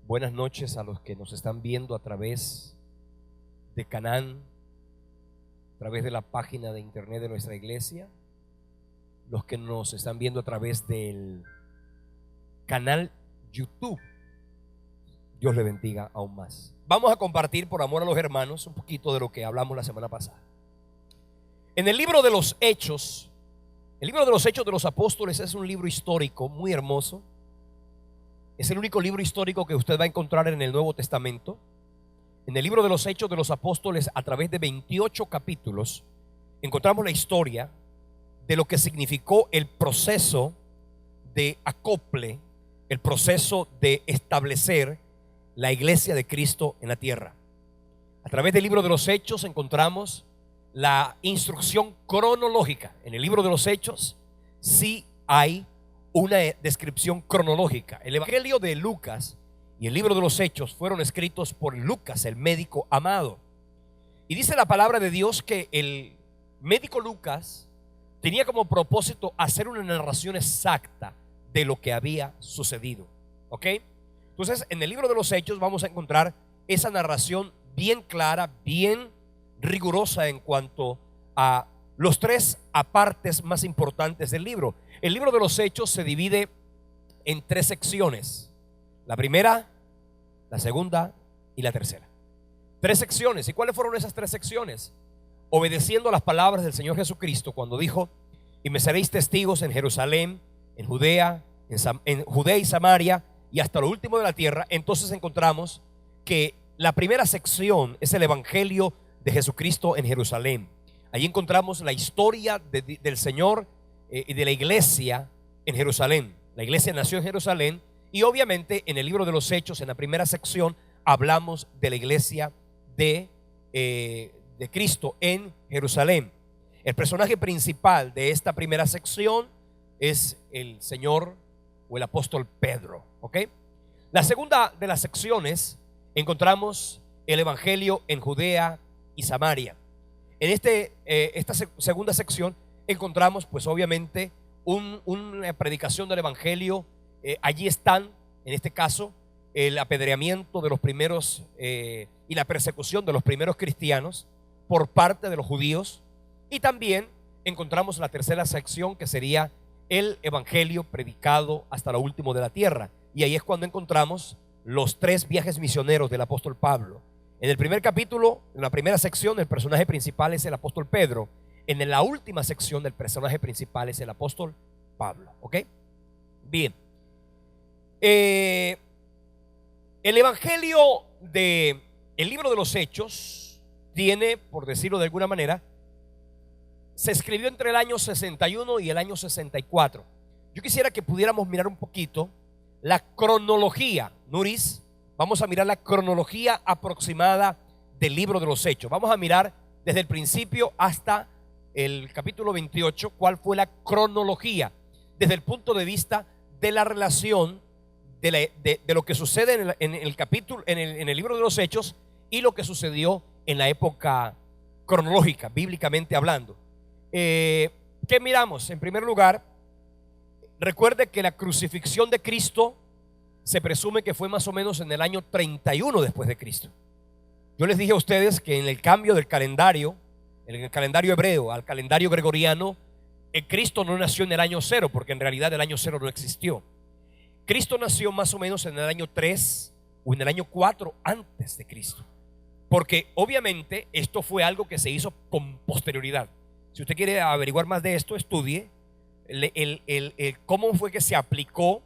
Buenas noches a los que nos están viendo a través de Canaán, a través de la página de internet de nuestra iglesia, los que nos están viendo a través del canal YouTube. Dios le bendiga aún más. Vamos a compartir, por amor a los hermanos, un poquito de lo que hablamos la semana pasada. En el libro de los Hechos, el libro de los Hechos de los Apóstoles es un libro histórico muy hermoso. Es el único libro histórico que usted va a encontrar en el Nuevo Testamento. En el libro de los Hechos de los Apóstoles, a través de 28 capítulos, encontramos la historia de lo que significó el proceso de acople, el proceso de establecer la iglesia de Cristo en la tierra. A través del libro de los Hechos encontramos la instrucción cronológica. En el libro de los Hechos sí hay una descripción cronológica. El Evangelio de Lucas y el libro de los Hechos fueron escritos por Lucas, el médico amado. Y dice la palabra de Dios que el médico Lucas tenía como propósito hacer una narración exacta de lo que había sucedido. ¿Ok? Entonces, en el libro de los Hechos vamos a encontrar esa narración bien clara, bien rigurosa en cuanto a los tres apartes más importantes del libro. El libro de los Hechos se divide en tres secciones: la primera, la segunda y la tercera. Tres secciones. ¿Y cuáles fueron esas tres secciones? Obedeciendo a las palabras del Señor Jesucristo cuando dijo: y me seréis testigos en Jerusalén, en Judea, en Judea y Samaria y hasta lo último de la tierra. Entonces encontramos que la primera sección es el Evangelio de Jesucristo en Jerusalén. Allí encontramos la historia del Señor y de la iglesia en Jerusalén. La iglesia nació en Jerusalén y obviamente en el libro de los Hechos, en la primera sección, hablamos de la iglesia de Cristo en Jerusalén. El personaje principal de esta primera sección es el Señor o el apóstol Pedro. ¿Ok? La segunda de las secciones encontramos el Evangelio en Judea y Samaria. En esta segunda sección encontramos pues obviamente una predicación del Evangelio. Allí están, en este caso, el apedreamiento de los primeros y la persecución de los primeros cristianos por parte de los judíos. Y también encontramos la tercera sección, que sería el Evangelio predicado hasta lo último de la tierra. Y ahí es cuando encontramos los tres viajes misioneros del apóstol Pablo. En el primer capítulo, en la primera sección, el personaje principal es el apóstol Pedro. En la última sección, el personaje principal es el apóstol Pablo. ¿Ok? Bien. El Evangelio del libro de los Hechos tiene, por decirlo de alguna manera, se escribió entre el año 61 y el año 64. Yo quisiera que pudiéramos mirar un poquito la cronología. Nuris, vamos a mirar la cronología aproximada del libro de los Hechos. Vamos a mirar desde el principio hasta el capítulo 28 cuál fue la cronología desde el punto de vista de la relación de lo que sucede en el capítulo, en el libro de los Hechos, y lo que sucedió en la época cronológica, bíblicamente hablando. ¿Qué miramos? En primer lugar, recuerde que la crucifixión de Cristo se presume que fue más o menos en el año 31 después de Cristo. Yo les dije a ustedes que en el cambio del calendario, en el calendario hebreo al calendario gregoriano, Cristo no nació en el año 0, porque en realidad el año 0 no existió. Cristo nació más o menos en el año 3 o en el año 4 antes de Cristo, porque obviamente esto fue algo que se hizo con posterioridad. Si usted quiere averiguar más de esto, estudie cómo fue que se aplicó,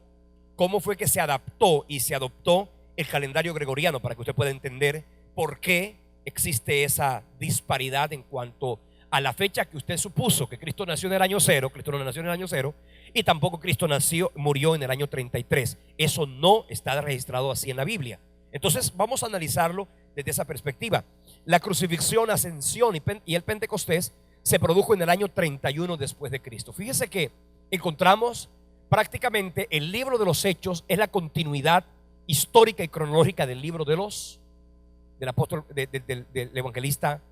cómo fue que se adaptó y se adoptó el calendario gregoriano, para que usted pueda entender por qué existe esa disparidad en cuanto a la fecha que usted supuso que Cristo nació en el año 0. Cristo no nació en el año 0, y tampoco Cristo murió en el año 33. Eso no está registrado así en la Biblia. Entonces vamos a analizarlo desde esa perspectiva. La crucifixión, ascensión y el Pentecostés se produjo en el año 31 después de Cristo. Fíjese que encontramos prácticamente el libro de los Hechos es la continuidad histórica y cronológica del libro del apóstol, del evangelista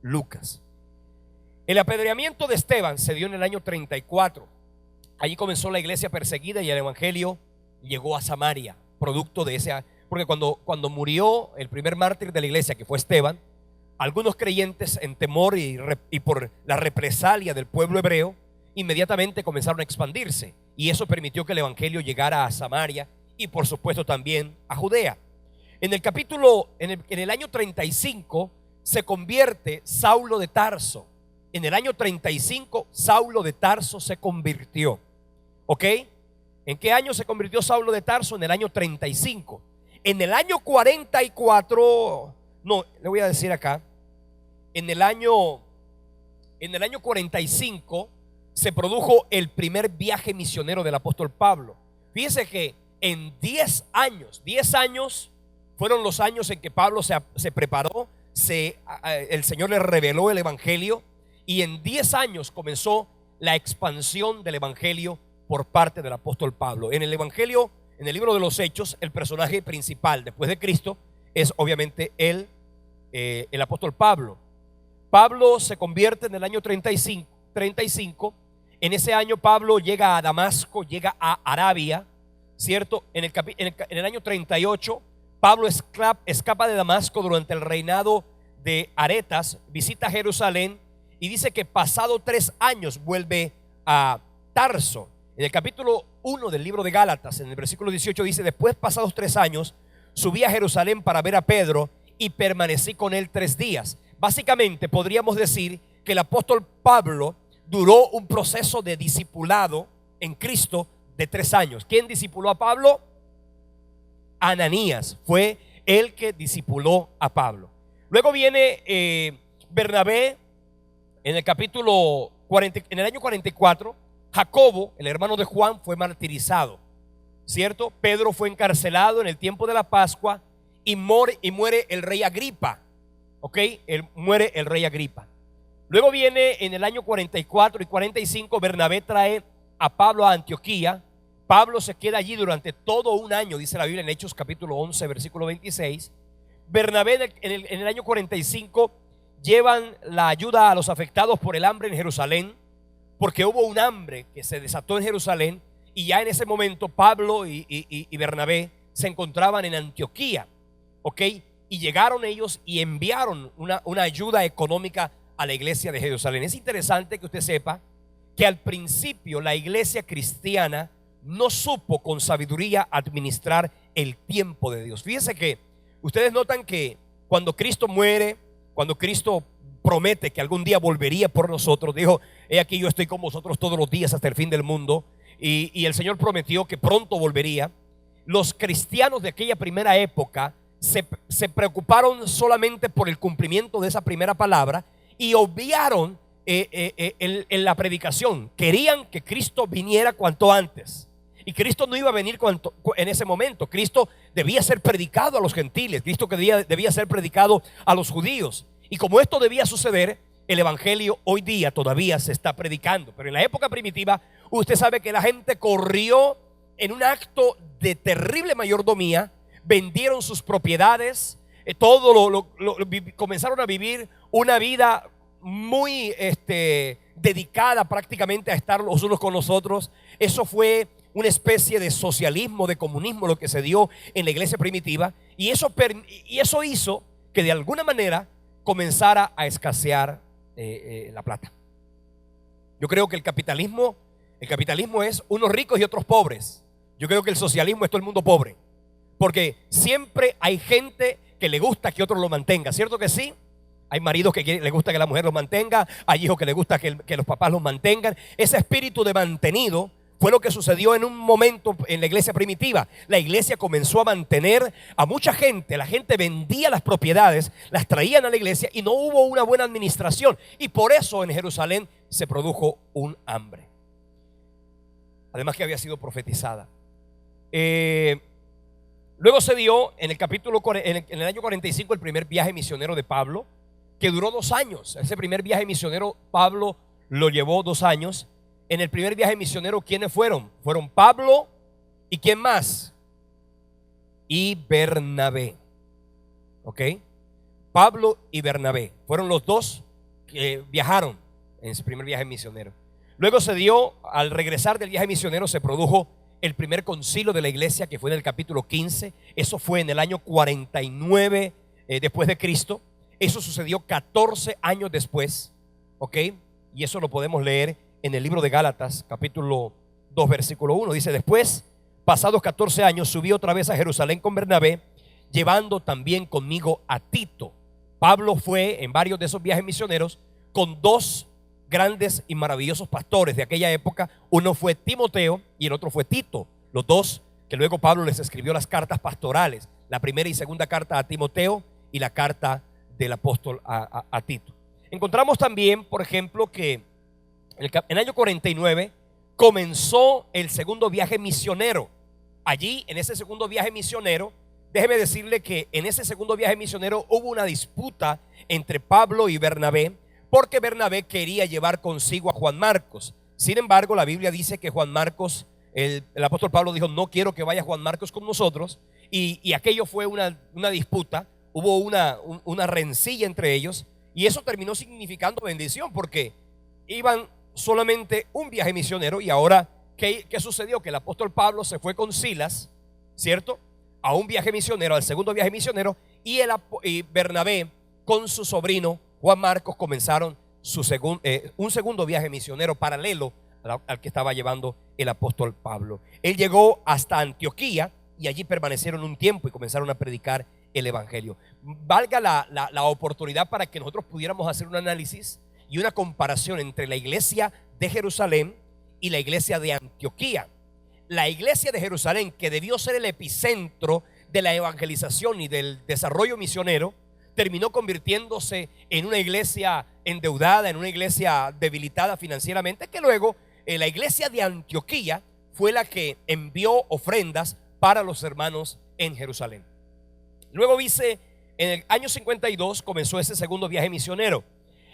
Lucas. El apedreamiento de Esteban se dio en el año 34. Allí comenzó la iglesia perseguida y el evangelio llegó a Samaria, producto de ese Porque cuando murió el primer mártir de la iglesia, que fue Esteban, algunos creyentes, en temor y por la represalia del pueblo hebreo, inmediatamente comenzaron a expandirse, y eso permitió que el evangelio llegara a Samaria y por supuesto también a Judea. En el año 35 se convierte Saulo de Tarso. En el año 35 Saulo de Tarso se convirtió. ¿Ok? ¿En qué año se convirtió Saulo de Tarso? En el año 35. En el año 44, no, le voy a decir acá, en el año 45 se produjo el primer viaje misionero del apóstol Pablo. Fíjese que en 10 años fueron los años en que Pablo se preparó, el Señor le reveló el evangelio, y en 10 años comenzó la expansión del evangelio por parte del apóstol Pablo. En el evangelio, en el libro de los Hechos, el personaje principal después de Cristo es obviamente el apóstol Pablo. Pablo se convierte en el año 35. En ese año Pablo llega a Damasco, llega a Arabia, ¿cierto? En el año 38 Pablo escapa de Damasco durante el reinado de Aretas, visita Jerusalén y dice que pasado 3 años vuelve a Tarso. En el capítulo 1 del libro de Gálatas, en el versículo 18 dice: después, pasados 3 años, subí a Jerusalén para ver a Pedro y permanecí con él 3 días. Básicamente podríamos decir que el apóstol Pablo duró un proceso de discipulado en Cristo de 3 años. ¿Quién discipuló a Pablo? Ananías fue el que discipuló a Pablo. Luego viene Bernabé en el capítulo 40, en el año 44. Jacobo, el hermano de Juan, fue martirizado, ¿cierto? Pedro fue encarcelado en el tiempo de la Pascua y muere el rey Agripa. ¿Ok? Muere el rey Agripa. Luego viene en el año 44 y 45, Bernabé trae a Pablo a Antioquía. Pablo se queda allí durante todo un año, dice la Biblia en Hechos capítulo 11, versículo 26. Bernabé en el año 45 llevan la ayuda a los afectados por el hambre en Jerusalén, porque hubo un hambre que se desató en Jerusalén, y ya en ese momento Pablo y Bernabé se encontraban en Antioquía. ¿Ok? Y llegaron ellos y enviaron una ayuda económica a la iglesia de Jerusalén. Es interesante que usted sepa que al principio la iglesia cristiana no supo con sabiduría administrar el tiempo de Dios. Fíjense que ustedes notan que cuando Cristo muere, cuando Cristo promete que algún día volvería por nosotros, dijo: he aquí, yo estoy con vosotros todos los días hasta el fin del mundo, y el Señor prometió que pronto volvería. Los cristianos de aquella primera época se preocuparon solamente por el cumplimiento de esa primera palabra y obviaron en la predicación. Querían que Cristo viniera cuanto antes, y Cristo no iba a venir en ese momento. Cristo debía ser predicado a los gentiles, Cristo debía ser predicado a los judíos, y como esto debía suceder, el evangelio hoy día todavía se está predicando. Pero en la época primitiva, usted sabe que la gente corrió en un acto de terrible mayordomía, vendieron sus propiedades, comenzaron a vivir una vida muy dedicada prácticamente a estar los unos con los otros. Eso fue una especie de socialismo, de comunismo, lo que se dio en la iglesia primitiva, y eso hizo que de alguna manera comenzara a escasear la plata. Yo creo que el capitalismo es unos ricos y otros pobres. Yo creo que el socialismo es todo el mundo pobre, porque siempre hay gente que le gusta que otro lo mantenga, ¿cierto que sí? Hay maridos que le gusta que la mujer los mantenga, hay hijos que le gusta que los papás los mantengan. Ese espíritu de mantenido fue lo que sucedió en un momento en la iglesia primitiva. La iglesia comenzó a mantener a mucha gente. La gente vendía las propiedades, las traían a la iglesia, y no hubo una buena administración, y por eso en Jerusalén se produjo un hambre, además que había sido profetizada. Luego se dio en el año 45 el primer viaje misionero de Pablo, que duró 2 años. Ese primer viaje misionero Pablo lo llevó 2 años. En el primer viaje misionero, ¿quiénes fueron? Fueron Pablo y ¿quién más? Y Bernabé. ¿Ok? Pablo y Bernabé fueron los dos que viajaron en ese primer viaje misionero. Luego se dio, al regresar del viaje misionero, se produjo el primer concilio de la iglesia, que fue en el capítulo 15. Eso fue en el año 49 después de Cristo. Eso sucedió 14 años después, ¿ok? Y eso lo podemos leer en el libro de Gálatas, capítulo 2, versículo 1. Dice: después, pasados 14 años, subí otra vez a Jerusalén con Bernabé, llevando también conmigo a Tito. Pablo fue en varios de esos viajes misioneros con dos grandes y maravillosos pastores de aquella época. Uno fue Timoteo y el otro fue Tito, los dos que luego Pablo les escribió las cartas pastorales, la primera y segunda carta a Timoteo y la carta del apóstol a Tito. Encontramos también, por ejemplo, que en el año 49 comenzó el segundo viaje misionero. Allí, en ese segundo viaje misionero, déjeme decirle que en ese segundo viaje misionero hubo una disputa entre Pablo y Bernabé, porque Bernabé quería llevar consigo a Juan Marcos. Sin embargo, la Biblia dice que Juan Marcos, el apóstol Pablo dijo: no quiero que vaya Juan Marcos con nosotros. Y aquello fue una disputa, hubo una rencilla entre ellos, y eso terminó significando bendición, porque iban solamente un viaje misionero. Y ahora, ¿qué sucedió? Que el apóstol Pablo se fue con Silas, ¿cierto?, a un viaje misionero, al segundo viaje misionero, y Bernabé con su sobrino Juan Marcos comenzaron un segundo viaje misionero paralelo al que estaba llevando el apóstol Pablo. Él llegó hasta Antioquía y allí permanecieron un tiempo y comenzaron a predicar el evangelio. Valga la oportunidad para que nosotros pudiéramos hacer un análisis y una comparación entre la iglesia de Jerusalén y la iglesia de Antioquía. La iglesia de Jerusalén, que debió ser el epicentro de la evangelización y del desarrollo misionero, terminó convirtiéndose en una iglesia endeudada, en una iglesia debilitada financieramente, que luego la iglesia de Antioquía fue la que envió ofrendas para los hermanos en Jerusalén. Luego dice, en el año 52 comenzó ese segundo viaje misionero.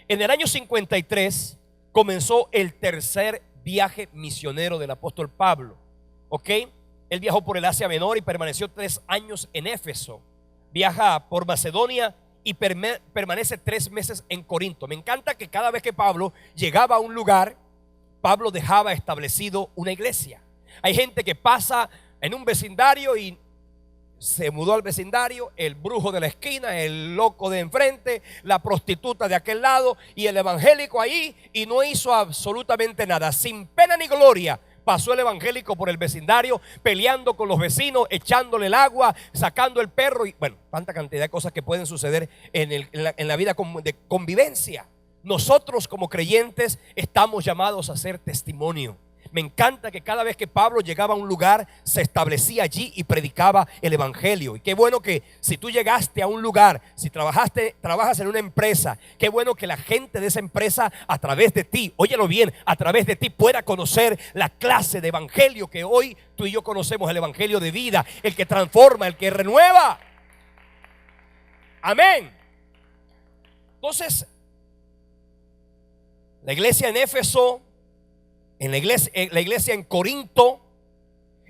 En el año 53 comenzó el tercer viaje misionero del apóstol Pablo. ¿Ok? Él viajó por el Asia Menor y permaneció 3 años en Éfeso. Viaja por Macedonia y permanece 3 meses en Corinto. Me encanta que cada vez que Pablo llegaba a un lugar, Pablo dejaba establecido una iglesia. Hay gente que pasa en un vecindario y se mudó al vecindario, el brujo de la esquina, el loco de enfrente, la prostituta de aquel lado y el evangélico ahí, y no hizo absolutamente nada. Sin pena ni gloria pasó el evangélico por el vecindario, peleando con los vecinos, echándole el agua, sacando el perro, y bueno, tanta cantidad de cosas que pueden suceder en la vida de convivencia. Nosotros como creyentes estamos llamados a ser testimonio. Me encanta que cada vez que Pablo llegaba a un lugar, se establecía allí y predicaba el evangelio. Y qué bueno que si tú llegaste a un lugar, si trabajas en una empresa, qué bueno que la gente de esa empresa, a través de ti, óyelo bien, a través de ti pueda conocer la clase de evangelio que hoy tú y yo conocemos, el evangelio de vida, el que transforma, el que renueva. Amén. Entonces, la iglesia en Éfeso, en la iglesia en Corinto,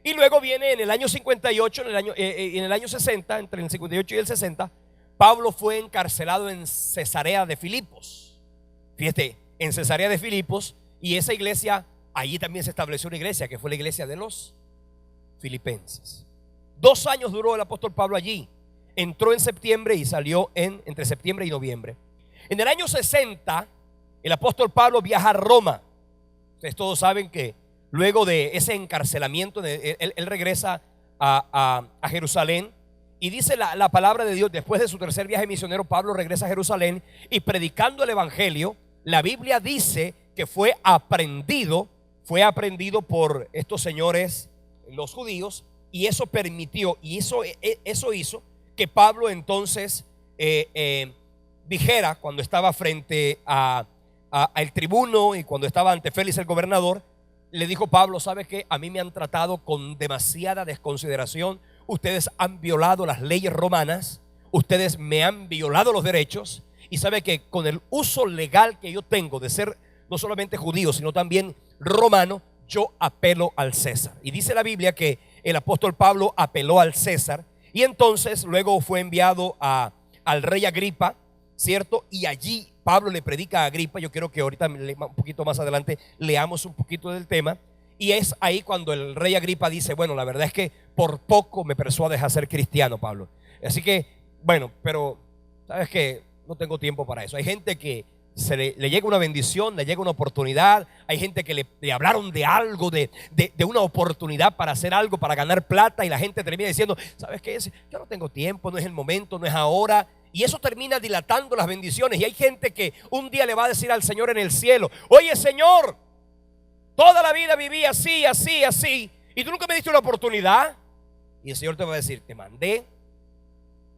y luego viene en el año 58, en el año 60, entre el 58 y el 60, Pablo fue encarcelado en Cesarea de Filipos. Fíjate, en Cesarea de Filipos, y esa iglesia, allí también se estableció una iglesia que fue la iglesia de los filipenses. 2 años duró el apóstol Pablo allí. Entró en septiembre y salió entre septiembre y noviembre. En el año 60, el apóstol Pablo viaja a Roma. Ustedes todos saben que luego de ese encarcelamiento, él regresa a Jerusalén, y dice la palabra de Dios, después de su tercer viaje misionero, Pablo regresa a Jerusalén y predicando el evangelio, la Biblia dice que fue aprendido por estos señores, los judíos, y eso permitió, y eso hizo que Pablo entonces dijera, cuando estaba frente al tribuno y cuando estaba ante Félix el gobernador, le dijo Pablo: ¿sabe qué? A mí me han tratado con demasiada desconsideración. Ustedes han violado las leyes romanas, ustedes me han violado los derechos, y sabe que con el uso legal que yo tengo de ser no solamente judío, sino también romano, yo apelo al César. Y dice la Biblia que el apóstol Pablo apeló al César, y entonces luego fue enviado al rey Agripa, ¿cierto? Y allí Pablo le predica a Agripa. Yo quiero que ahorita un poquito más adelante leamos un poquito del tema. Y es ahí cuando el rey Agripa dice, bueno, la verdad es que por poco me persuades a ser cristiano, Pablo. Así que, bueno, pero sabes que no tengo tiempo para eso. Hay gente que le llega una bendición, le llega una oportunidad. Hay gente que le hablaron de algo, de una oportunidad para hacer algo, para ganar plata, y la gente termina diciendo, ¿sabes qué? Yo no tengo tiempo, no es el momento, no es ahora. Y eso termina dilatando las bendiciones. Y hay gente que un día le va a decir al Señor en el cielo, oye, Señor, toda la vida viví así, así, así, y tú nunca me diste una oportunidad. Y el Señor te va a decir, te mandé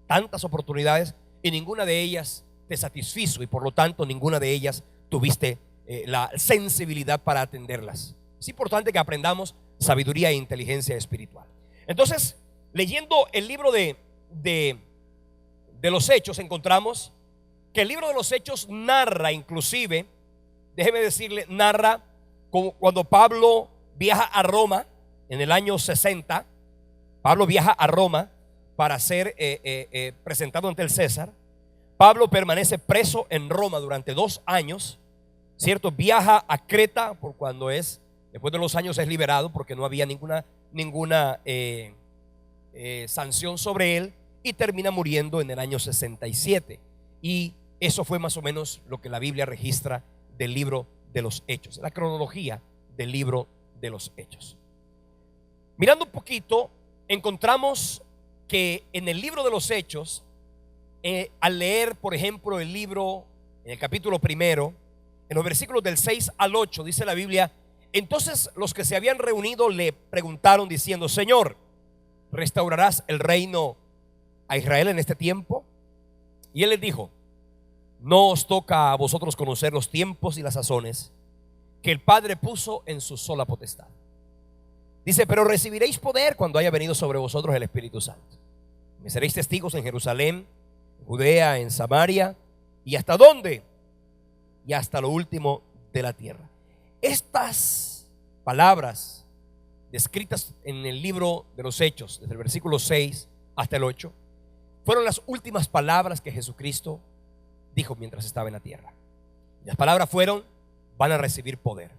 tantas oportunidades y ninguna de ellas te satisfizo, y por lo tanto ninguna de ellas tuviste la sensibilidad para atenderlas. Es importante que aprendamos sabiduría e inteligencia espiritual. Entonces, leyendo el libro de los Hechos, encontramos que el libro de los Hechos narra, inclusive, déjeme decirle, narra cuando Pablo viaja a Roma en el año 60. Pablo viaja a Roma para ser presentado ante el César. Pablo permanece preso en Roma durante 2 años, ¿cierto? Viaja a Creta por cuando después de los años es liberado, porque no había ninguna sanción sobre él, y termina muriendo en el año 67. Y eso fue más o menos lo que la Biblia registra del libro de los Hechos, la cronología del libro de los Hechos. Mirando un poquito, encontramos que en el libro de los Hechos, al leer, por ejemplo, el libro, en el capítulo 1, en los versículos del 6 al 8, dice la Biblia, entonces los que se habían reunido le preguntaron diciendo, Señor, ¿restaurarás el reino a Israel en este tiempo? Y él les dijo, no os toca a vosotros conocer los tiempos y las sazones que el Padre puso en su sola potestad. Dice, pero recibiréis poder cuando haya venido sobre vosotros el Espíritu Santo. Me seréis testigos en Jerusalén, en Judea, en Samaria, y hasta dónde, y hasta lo último de la tierra. Estas palabras descritas en el libro de los Hechos, desde el versículo 6 hasta el 8, fueron las últimas palabras que Jesucristo dijo mientras estaba en la tierra. Las palabras fueron, van a recibir poder.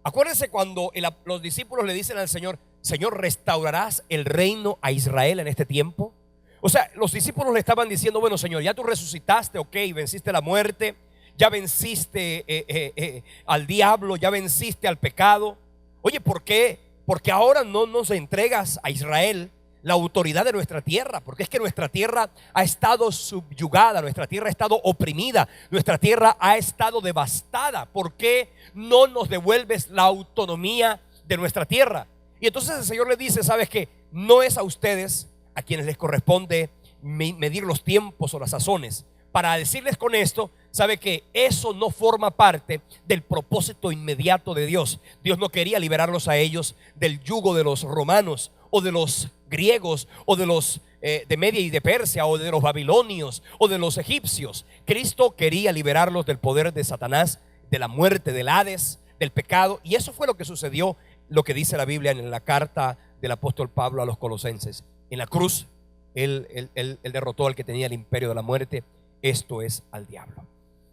Acuérdense cuando los discípulos le dicen al Señor, Señor, ¿restaurarás el reino a Israel en este tiempo? O sea, los discípulos le estaban diciendo, bueno, Señor, ya tú resucitaste, ok, venciste la muerte, ya venciste al diablo, ya venciste al pecado. Oye, ¿por qué? Porque ahora no nos entregas a Israel la autoridad de nuestra tierra, porque es que nuestra tierra ha estado subyugada, nuestra tierra ha estado oprimida, nuestra tierra ha estado devastada. ¿Por qué no nos devuelves la autonomía de nuestra tierra? Y entonces el Señor le dice, ¿sabes qué? No es a ustedes a quienes les corresponde medir los tiempos o las sazones. Para decirles con esto, sabe que eso no forma parte del propósito inmediato de Dios. Dios no quería liberarlos a ellos del yugo de los romanos o de los griegos o de los de Media y de Persia o de los babilonios o de los egipcios. Cristo quería liberarlos del poder de Satanás, de la muerte, del Hades, del pecado. Y eso fue lo que sucedió, lo que dice la Biblia en la carta del apóstol Pablo a los Colosenses. En la cruz él derrotó al que tenía el imperio de la muerte, esto es al diablo.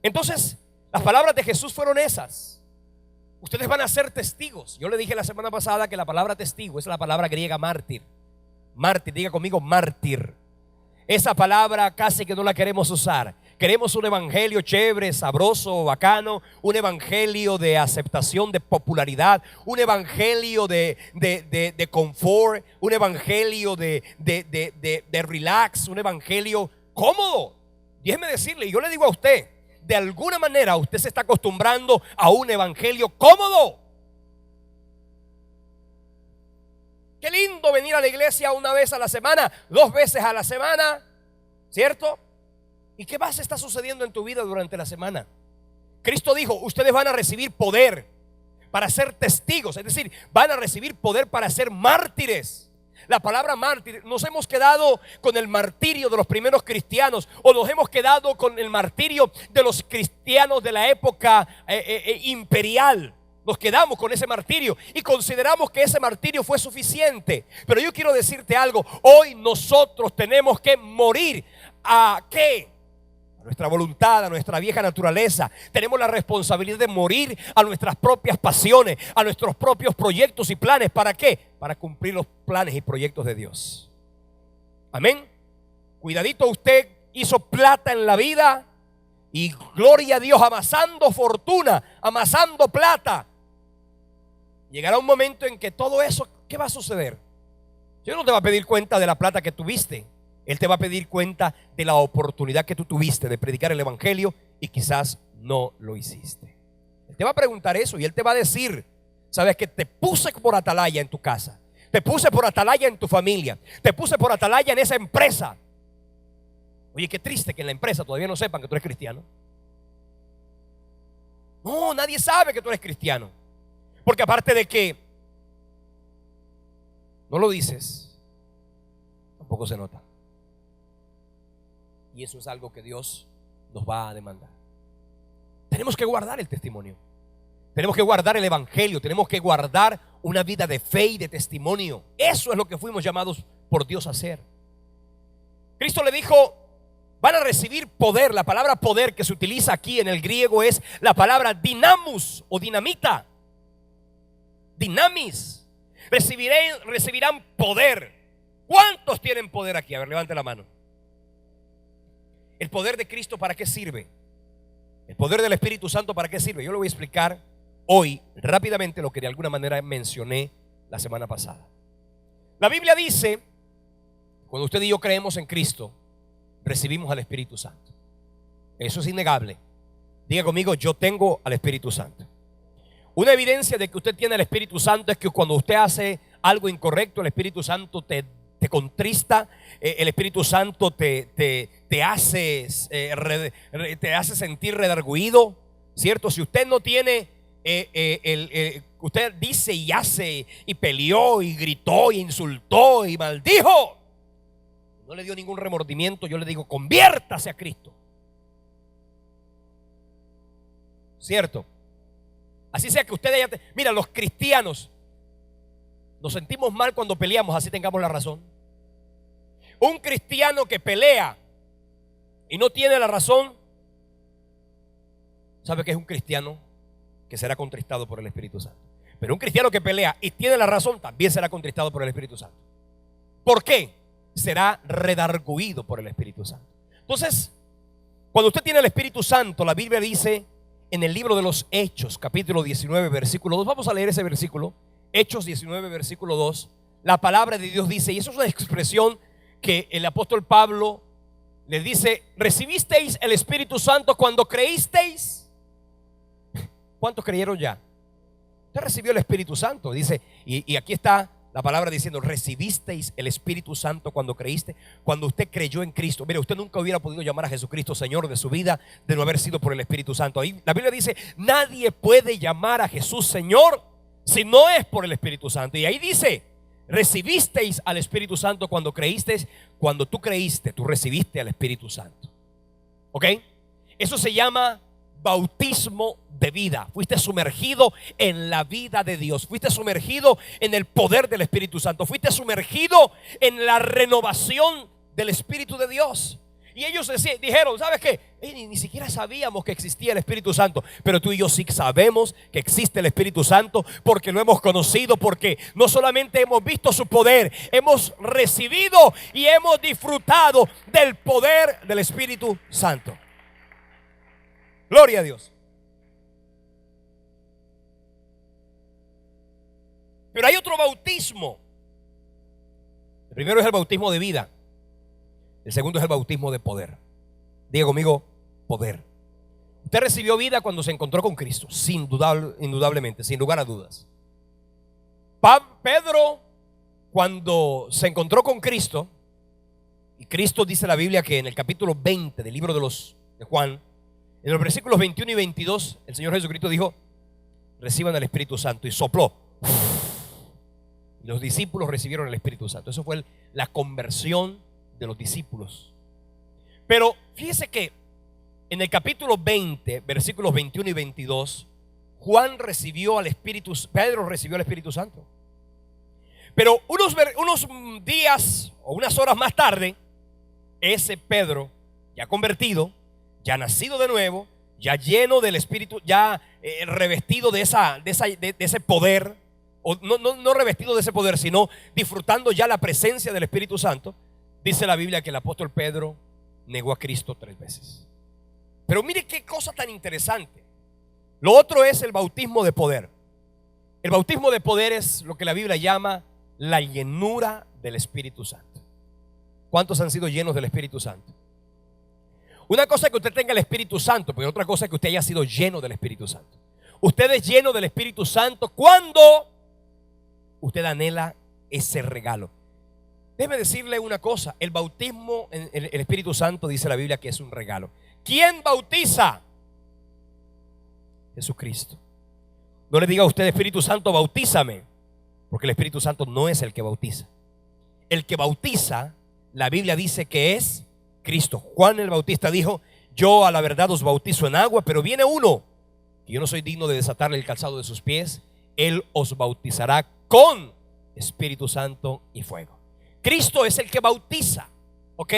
Entonces las palabras de Jesús fueron esas: ustedes van a ser testigos. Yo le dije la semana pasada que la palabra testigo es la palabra griega mártir. Mártir, diga conmigo mártir. Esa palabra casi que no la queremos usar. Queremos un evangelio chévere, sabroso, bacano, un evangelio de aceptación, de popularidad, un evangelio de confort, un evangelio de relax, un evangelio cómodo. Déjeme decirle, yo le digo a usted, de alguna manera usted se está acostumbrando a un evangelio cómodo. Qué lindo venir a la iglesia una vez a la semana, 2 veces a la semana, ¿cierto? ¿Y qué más está sucediendo en tu vida durante la semana? Cristo dijo, ustedes van a recibir poder para ser testigos, es decir, van a recibir poder para ser mártires. La palabra mártir, nos hemos quedado con el martirio de los primeros cristianos, o nos hemos quedado con el martirio de los cristianos de la época imperial. Nos quedamos con ese martirio y consideramos que ese martirio fue suficiente. Pero yo quiero decirte algo, hoy nosotros tenemos que morir. ¿A qué? nuestra voluntad, a nuestra vieja naturaleza. Tenemos la responsabilidad de morir a nuestras propias pasiones, a nuestros propios proyectos y planes. ¿Para qué? Para cumplir los planes y proyectos de Dios. Amén. Cuidadito, usted hizo plata en la vida y gloria a Dios, amasando fortuna, amasando plata. Llegará un momento en que todo eso, ¿qué va a suceder? Dios no te va a pedir cuenta de la plata que tuviste. Él te va a pedir cuenta de la oportunidad que tú tuviste de predicar el evangelio y quizás no lo hiciste. Él te va a preguntar eso y Él te va a decir: sabes que te puse por atalaya en tu casa, te puse por atalaya en tu familia, te puse por atalaya en esa empresa. Oye, qué triste que en la empresa todavía no sepan que tú eres cristiano. No, nadie sabe que tú eres cristiano, porque aparte de que no lo dices, tampoco se nota. Y eso es algo que Dios nos va a demandar. Tenemos que guardar el testimonio. Tenemos que guardar el evangelio. Tenemos que guardar una vida de fe y de testimonio. Eso es lo que fuimos llamados por Dios a hacer. Cristo le dijo: van a recibir poder. La palabra poder que se utiliza aquí en el griego es la palabra dinamus o dinamita. Dinamis. Recibirán poder. ¿Cuántos tienen poder aquí? A ver, levante la mano. ¿El poder de Cristo para qué sirve? ¿El poder del Espíritu Santo para qué sirve? Yo le voy a explicar hoy rápidamente lo que de alguna manera mencioné la semana pasada. La Biblia dice: cuando usted y yo creemos en Cristo, recibimos al Espíritu Santo. Eso es innegable. Diga conmigo: yo tengo al Espíritu Santo. Una evidencia de que usted tiene el Espíritu Santo es que cuando usted hace algo incorrecto, el Espíritu Santo te contrista, el Espíritu Santo te hace sentir redarguido, ¿cierto? Si usted no tiene, usted dice y hace y peleó y gritó y insultó y maldijo, no le dio ningún remordimiento, yo le digo: conviértase a Cristo, ¿cierto? Así sea que usted mira, los cristianos nos sentimos mal cuando peleamos, así tengamos la razón. Un cristiano que pelea y no tiene la razón, sabe que es un cristiano que será contristado por el Espíritu Santo. Pero un cristiano que pelea y tiene la razón, también será contristado por el Espíritu Santo. ¿Por qué? Será redarguido por el Espíritu Santo. Entonces, cuando usted tiene el Espíritu Santo, la Biblia dice en el libro de los Hechos, capítulo 19, versículo 2, vamos a leer ese versículo. Hechos 19, versículo 2, la palabra de Dios dice, y eso es una expresión que el apóstol Pablo les dice: ¿recibisteis el Espíritu Santo cuando creísteis? ¿Cuántos creyeron ya? Usted recibió el Espíritu Santo, dice, y aquí está la palabra diciendo: ¿recibisteis el Espíritu Santo cuando creíste? Cuando usted creyó en Cristo. Mire, usted nunca hubiera podido llamar a Jesucristo Señor de su vida de no haber sido por el Espíritu Santo. Ahí la Biblia dice: nadie puede llamar a Jesús Señor si no es por el Espíritu Santo. Y ahí dice: recibisteis al Espíritu Santo cuando creísteis. Cuando tú creíste, tú recibiste al Espíritu Santo. ¿Ok? Eso se llama bautismo de vida. Fuiste sumergido en la vida de Dios. Fuiste sumergido en el poder del Espíritu Santo. Fuiste sumergido en la renovación del Espíritu de Dios. Y ellos dijeron: ¿sabes qué? Ni siquiera sabíamos que existía el Espíritu Santo. Pero tú y yo sí sabemos que existe el Espíritu Santo, porque lo hemos conocido, porque no solamente hemos visto su poder, hemos recibido y hemos disfrutado del poder del Espíritu Santo. Gloria a Dios. Pero hay otro bautismo. El primero es el bautismo de vida. El segundo es el bautismo de poder. Diga conmigo: poder. Usted recibió vida cuando se encontró con Cristo, indudablemente, sin lugar a dudas. Pedro, cuando se encontró con Cristo, y Cristo dice la Biblia que en el capítulo 20 del libro de Juan, en los versículos 21 y 22, el Señor Jesucristo dijo: reciban el Espíritu Santo, y sopló. Y los discípulos recibieron el Espíritu Santo. Eso fue la conversión de los discípulos. Pero fíjese que en el capítulo 20, versículos 21 y 22, Pedro recibió al Espíritu Santo. Pero unos días o unas horas más tarde, ese Pedro, ya convertido, ya nacido de nuevo, ya lleno del Espíritu, ya revestido de ese poder, o no revestido de ese poder, sino disfrutando ya la presencia del Espíritu Santo, dice la Biblia que el apóstol Pedro negó a Cristo 3 veces. Pero mire qué cosa tan interesante. Lo otro es el bautismo de poder. El bautismo de poder es lo que la Biblia llama la llenura del Espíritu Santo. ¿Cuántos han sido llenos del Espíritu Santo? Una cosa es que usted tenga el Espíritu Santo, pero otra cosa es que usted haya sido lleno del Espíritu Santo. Usted es lleno del Espíritu Santo cuando usted anhela ese regalo. Déjeme decirle una cosa: el bautismo en el Espíritu Santo, dice la Biblia, que es un regalo. ¿Quién bautiza? Jesucristo. No le diga a usted: Espíritu Santo, bautízame, porque el Espíritu Santo no es el que bautiza. El que bautiza, la Biblia dice que es Cristo. Juan el Bautista dijo: yo a la verdad os bautizo en agua, pero viene uno que yo no soy digno de desatarle el calzado de sus pies. Él os bautizará con Espíritu Santo y fuego. Cristo es el que bautiza, ¿ok?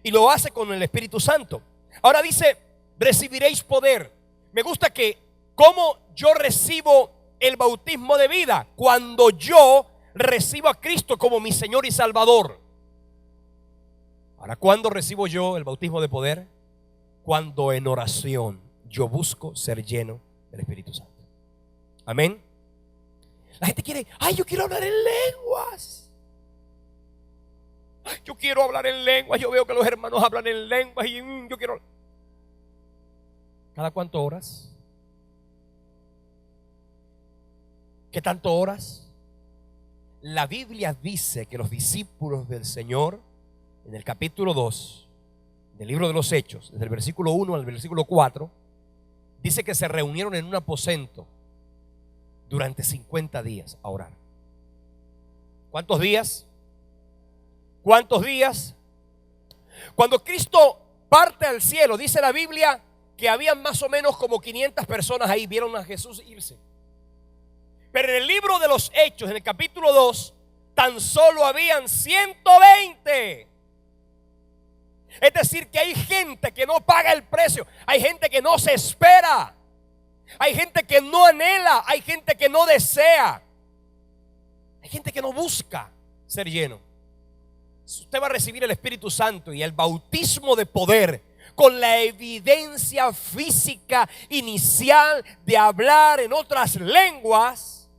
Y lo hace con el Espíritu Santo. Ahora dice: recibiréis poder. Me gusta que cómo yo recibo el bautismo de vida, cuando yo recibo a Cristo como mi Señor y Salvador. Ahora, ¿cuándo recibo yo el bautismo de poder? Cuando en oración yo busco ser lleno del Espíritu Santo. Amén. La gente quiere: ay, yo quiero hablar en lenguas. Ay, yo quiero hablar en lenguas. Yo veo que los hermanos hablan en lenguas y yo quiero. ¿Cada cuánto oras? ¿Qué tanto oras? La Biblia dice que los discípulos del Señor, en el capítulo 2 del libro de los Hechos, desde el versículo 1 al versículo 4, dice que se reunieron en un aposento durante 50 días a orar. ¿Cuántos días? ¿Cuántos días? Cuando Cristo parte al cielo, dice la Biblia que habían más o menos como 500 personas ahí, vieron a Jesús irse. Pero en el libro de los Hechos, en el capítulo 2, tan solo habían 120. Es decir, que hay gente que no paga el precio. Hay gente que no se espera. Hay gente que no anhela. Hay gente que no desea. Hay gente que no busca ser lleno. Usted va a recibir el Espíritu Santo y el bautismo de poder con la evidencia física inicial de hablar en otras lenguas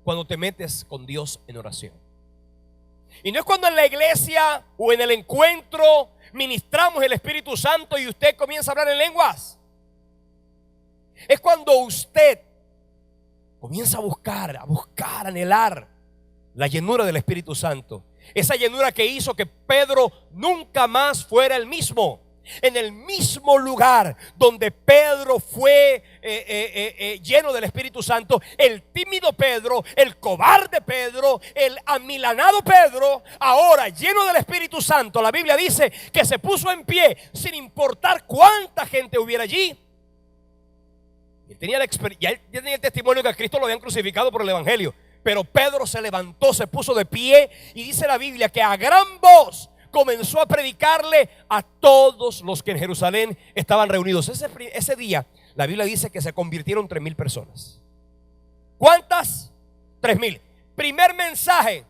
cuando te metes con Dios en oración. Y no es cuando en la iglesia o en el encuentro ministramos el Espíritu Santo y usted comienza a hablar en lenguas. Es cuando usted comienza a buscar, anhelar la llenura del Espíritu Santo. Esa llenura que hizo que Pedro nunca más fuera el mismo. En el mismo lugar donde Pedro fue lleno del Espíritu Santo, el tímido Pedro, el cobarde Pedro, el amilanado Pedro, ahora lleno del Espíritu Santo, la Biblia dice que se puso en pie sin importar cuánta gente hubiera allí. Él tenía ya tenía el testimonio que a Cristo lo habían crucificado por el Evangelio. Pero Pedro se levantó, se puso de pie y dice la Biblia que a gran voz comenzó a predicarle a todos los que en Jerusalén estaban reunidos. Ese día la Biblia dice que se convirtieron 3,000 personas. ¿Cuántas? 3,000. Primer mensaje,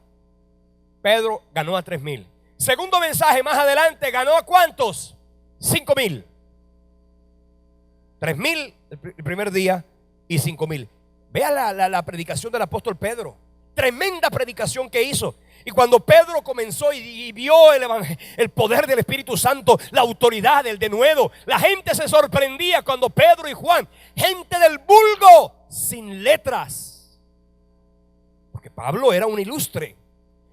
Pedro ganó a 3,000. Segundo mensaje, más adelante, ganó a ¿cuántos? 5,000. 3,000 el primer día y 5,000. Vea la predicación del apóstol Pedro. Tremenda predicación que hizo. Y cuando Pedro comenzó y vio el poder del Espíritu Santo, la autoridad, el denuedo, la gente se sorprendía cuando Pedro y Juan, gente del vulgo, sin letras. Porque Pablo era un ilustre.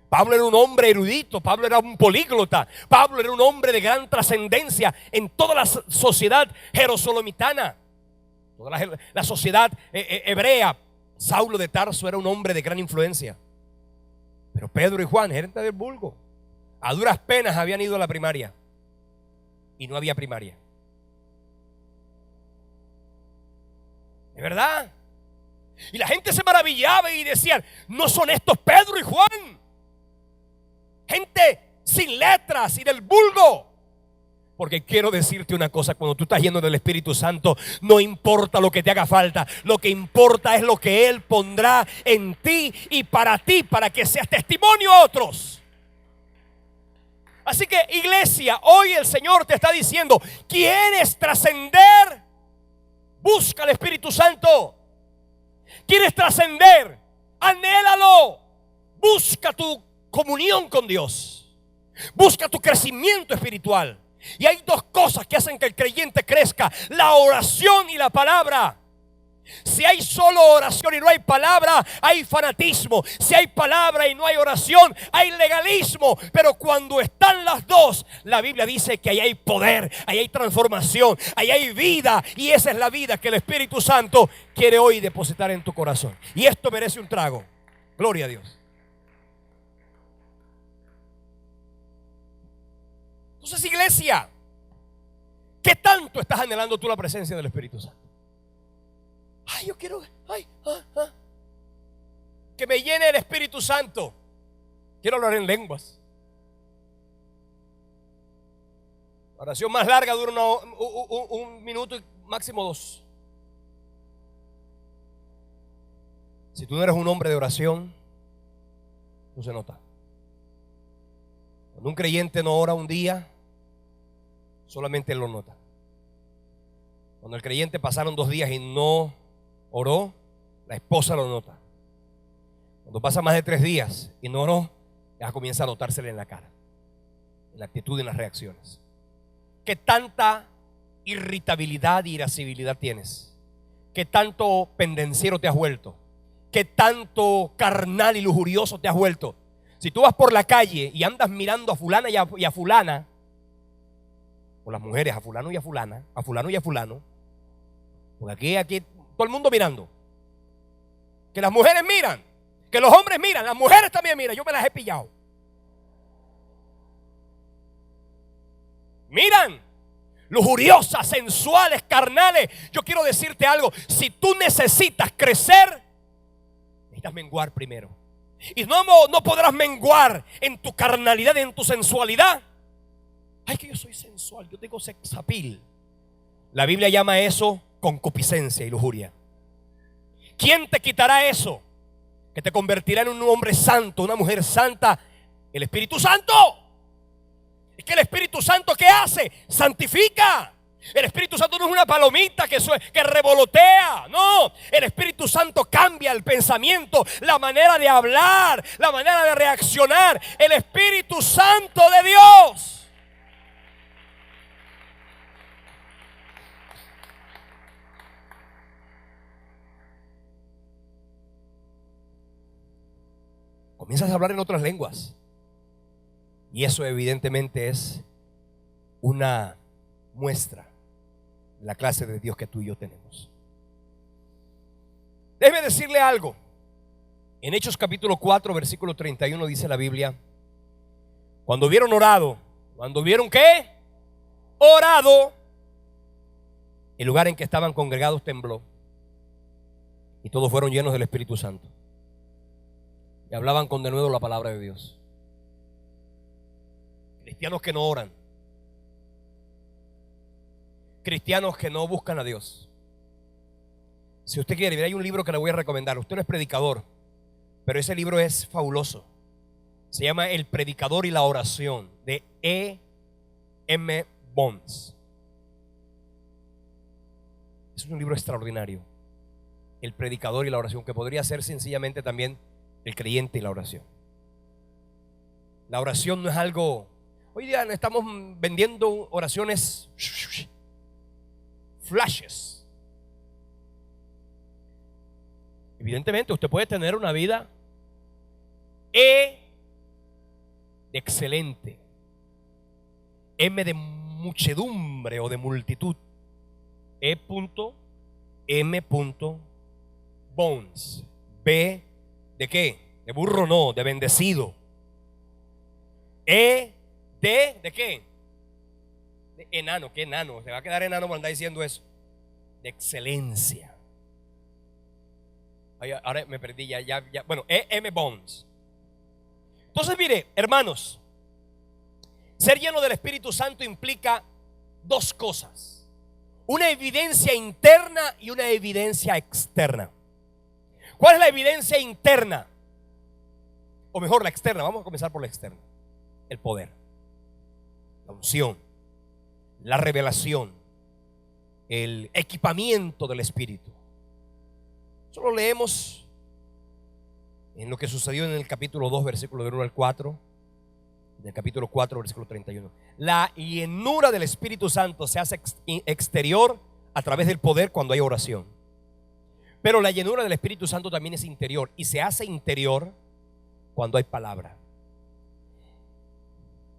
Pablo era un hombre erudito. Pablo era un políglota. Pablo era un hombre de gran trascendencia en toda la sociedad jerosolomitana, toda la sociedad hebrea. Saulo de Tarso era un hombre de gran influencia. Pero Pedro y Juan, gente del vulgo, a duras penas habían ido a la primaria. Y no había primaria. ¿De verdad? Y la gente se maravillaba y decían: ¿no son estos Pedro y Juan? Gente sin letras y del vulgo. Porque quiero decirte una cosa: cuando tú estás lleno del Espíritu Santo, no importa lo que te haga falta, lo que importa es lo que Él pondrá en ti y para ti, para que seas testimonio a otros. Así que, iglesia, hoy el Señor te está diciendo: ¿quieres trascender? Busca al Espíritu Santo. ¿Quieres trascender? Anhélalo. Busca tu comunión con Dios. Busca tu crecimiento espiritual. Y hay dos cosas que hacen que el creyente crezca: la oración y la palabra. Si hay solo oración y no hay palabra, hay fanatismo. Si hay palabra y no hay oración, hay legalismo. Pero cuando están las dos, la Biblia dice que ahí hay poder, ahí hay transformación, ahí hay vida. Y esa es la vida que el Espíritu Santo quiere hoy depositar en tu corazón. Y esto merece un trago. Gloria a Dios. Entonces, iglesia, ¿qué tanto estás anhelando tú la presencia del Espíritu Santo? Ay, yo quiero que me llene el Espíritu Santo. Quiero hablar en lenguas. La oración más larga dura un minuto y máximo 2. Si tú no eres un hombre de oración, no se nota. Cuando un creyente no ora un día, solamente él lo nota. Cuando el creyente pasaron 2 días y no oró, la esposa lo nota. Cuando pasa más de 3 días y no oró, ya comienza a notársele en la cara, en la actitud y en las reacciones. ¿Qué tanta irritabilidad e irascibilidad tienes? ¿Qué tanto pendenciero te has vuelto? ¿Qué tanto carnal y lujurioso te has vuelto? Si tú vas por la calle y andas mirando a fulana y a fulana, o las mujeres a fulano y a fulana, a fulano y a fulano, porque aquí todo el mundo mirando. Que las mujeres miran, que los hombres miran, las mujeres también miran. Yo me las he pillado. Miran, lujuriosas, sensuales, carnales. Yo quiero decirte algo: si tú necesitas crecer, necesitas menguar primero. Y no podrás menguar en tu carnalidad, en tu sensualidad. Ay, que yo soy sensual, yo tengo sex appeal. La Biblia llama eso concupiscencia y lujuria. ¿Quién te quitará eso? Que te convertirá en un hombre santo, una mujer santa. El Espíritu Santo. Es que el Espíritu Santo, ¿qué hace? Santifica. El Espíritu Santo no es una palomita que revolotea. No, el Espíritu Santo cambia el pensamiento, la manera de hablar, la manera de reaccionar. El Espíritu Santo de Dios. Comienzas a hablar en otras lenguas. Y eso evidentemente es una muestra de la clase de Dios que tú y yo tenemos. Déjeme decirle algo. En Hechos capítulo 4, versículo 31 dice la Biblia: cuando hubieron orado, cuando hubieron ¿qué? Orado, el lugar en que estaban congregados tembló y todos fueron llenos del Espíritu Santo. Y hablaban con denuedo la palabra de Dios. Cristianos que no oran. Cristianos que no buscan a Dios. Si usted quiere, mira, hay un libro que le voy a recomendar. Usted no es predicador, pero ese libro es fabuloso. Se llama El Predicador y la Oración, de E.M. Bounds. Es un libro extraordinario. El Predicador y la Oración, que podría ser sencillamente también El Creyente y la Oración. La oración no es algo. Hoy día estamos vendiendo oraciones flashes. Evidentemente usted puede tener una vida de excelente, M de muchedumbre o de multitud, E.M. Bones, B de qué, de burro no, de bendecido, ¿de qué? De enano. ¿Qué enano? Se va a quedar enano por andar diciendo eso. De excelencia. Ay, ahora me perdí ya. Bueno, E.M. Bones. Entonces mire, hermanos, ser lleno del Espíritu Santo implica dos cosas: una evidencia interna y una evidencia externa. ¿Cuál es la evidencia interna? O mejor, la externa. Vamos a comenzar por la externa. El poder, la unción, la revelación, el equipamiento del Espíritu. Solo leemos en lo que sucedió en el capítulo 2, versículo del 1 al 4, en el capítulo 4, versículo 31. La llenura del Espíritu Santo se hace exterior a través del poder cuando hay oración. Pero la llenura del Espíritu Santo también es interior, y se hace interior cuando hay palabra.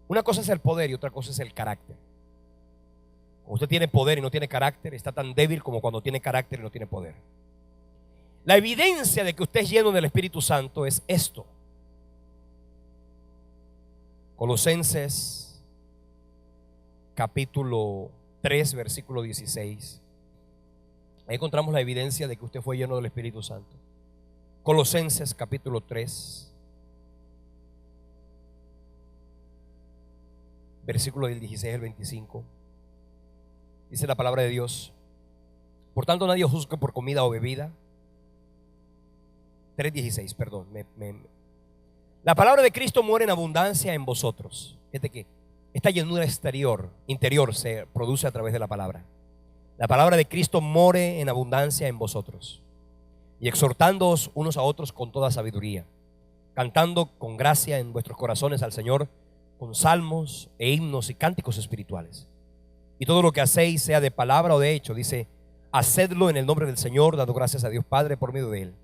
Una cosa es el poder y otra cosa es el carácter. Cuando usted tiene poder y no tiene carácter, está tan débil como cuando tiene carácter y no tiene poder. La evidencia de que usted es lleno del Espíritu Santo es esto. Colosenses capítulo 3, versículo 16. Ahí encontramos la evidencia de que usted fue lleno del Espíritu Santo. Colosenses capítulo 3, versículo del 16 al 25. Dice la palabra de Dios: por tanto, nadie os juzgue por comida o bebida. 3:16, perdón. La palabra de Cristo muere en abundancia en vosotros. Fíjate que esta llenura interior se produce a través de la palabra. La palabra de Cristo more en abundancia en vosotros, y exhortándoos unos a otros con toda sabiduría, cantando con gracia en vuestros corazones al Señor, con salmos e himnos y cánticos espirituales. Y todo lo que hacéis, sea de palabra o de hecho, dice, hacedlo en el nombre del Señor, dando gracias a Dios Padre por medio de Él.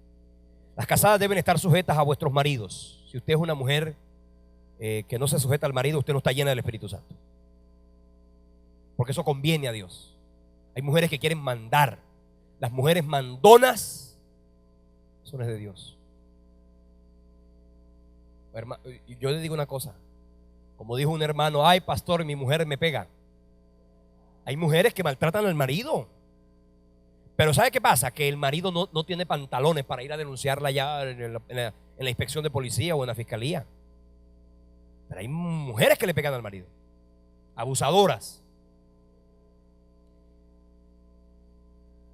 Las casadas deben estar sujetas a vuestros maridos. Si usted es una mujer que no se sujeta al marido, usted no está llena del Espíritu Santo, porque eso conviene a Dios. Hay mujeres que quieren mandar. Las mujeres mandonas son de Dios. Yo le digo una cosa, como dijo un hermano: ay, pastor, mi mujer me pega. Hay mujeres que maltratan al marido. Pero ¿sabe qué pasa? Que el marido no tiene pantalones para ir a denunciarla ya en la inspección de policía o en la fiscalía. Pero hay mujeres que le pegan al marido, abusadoras.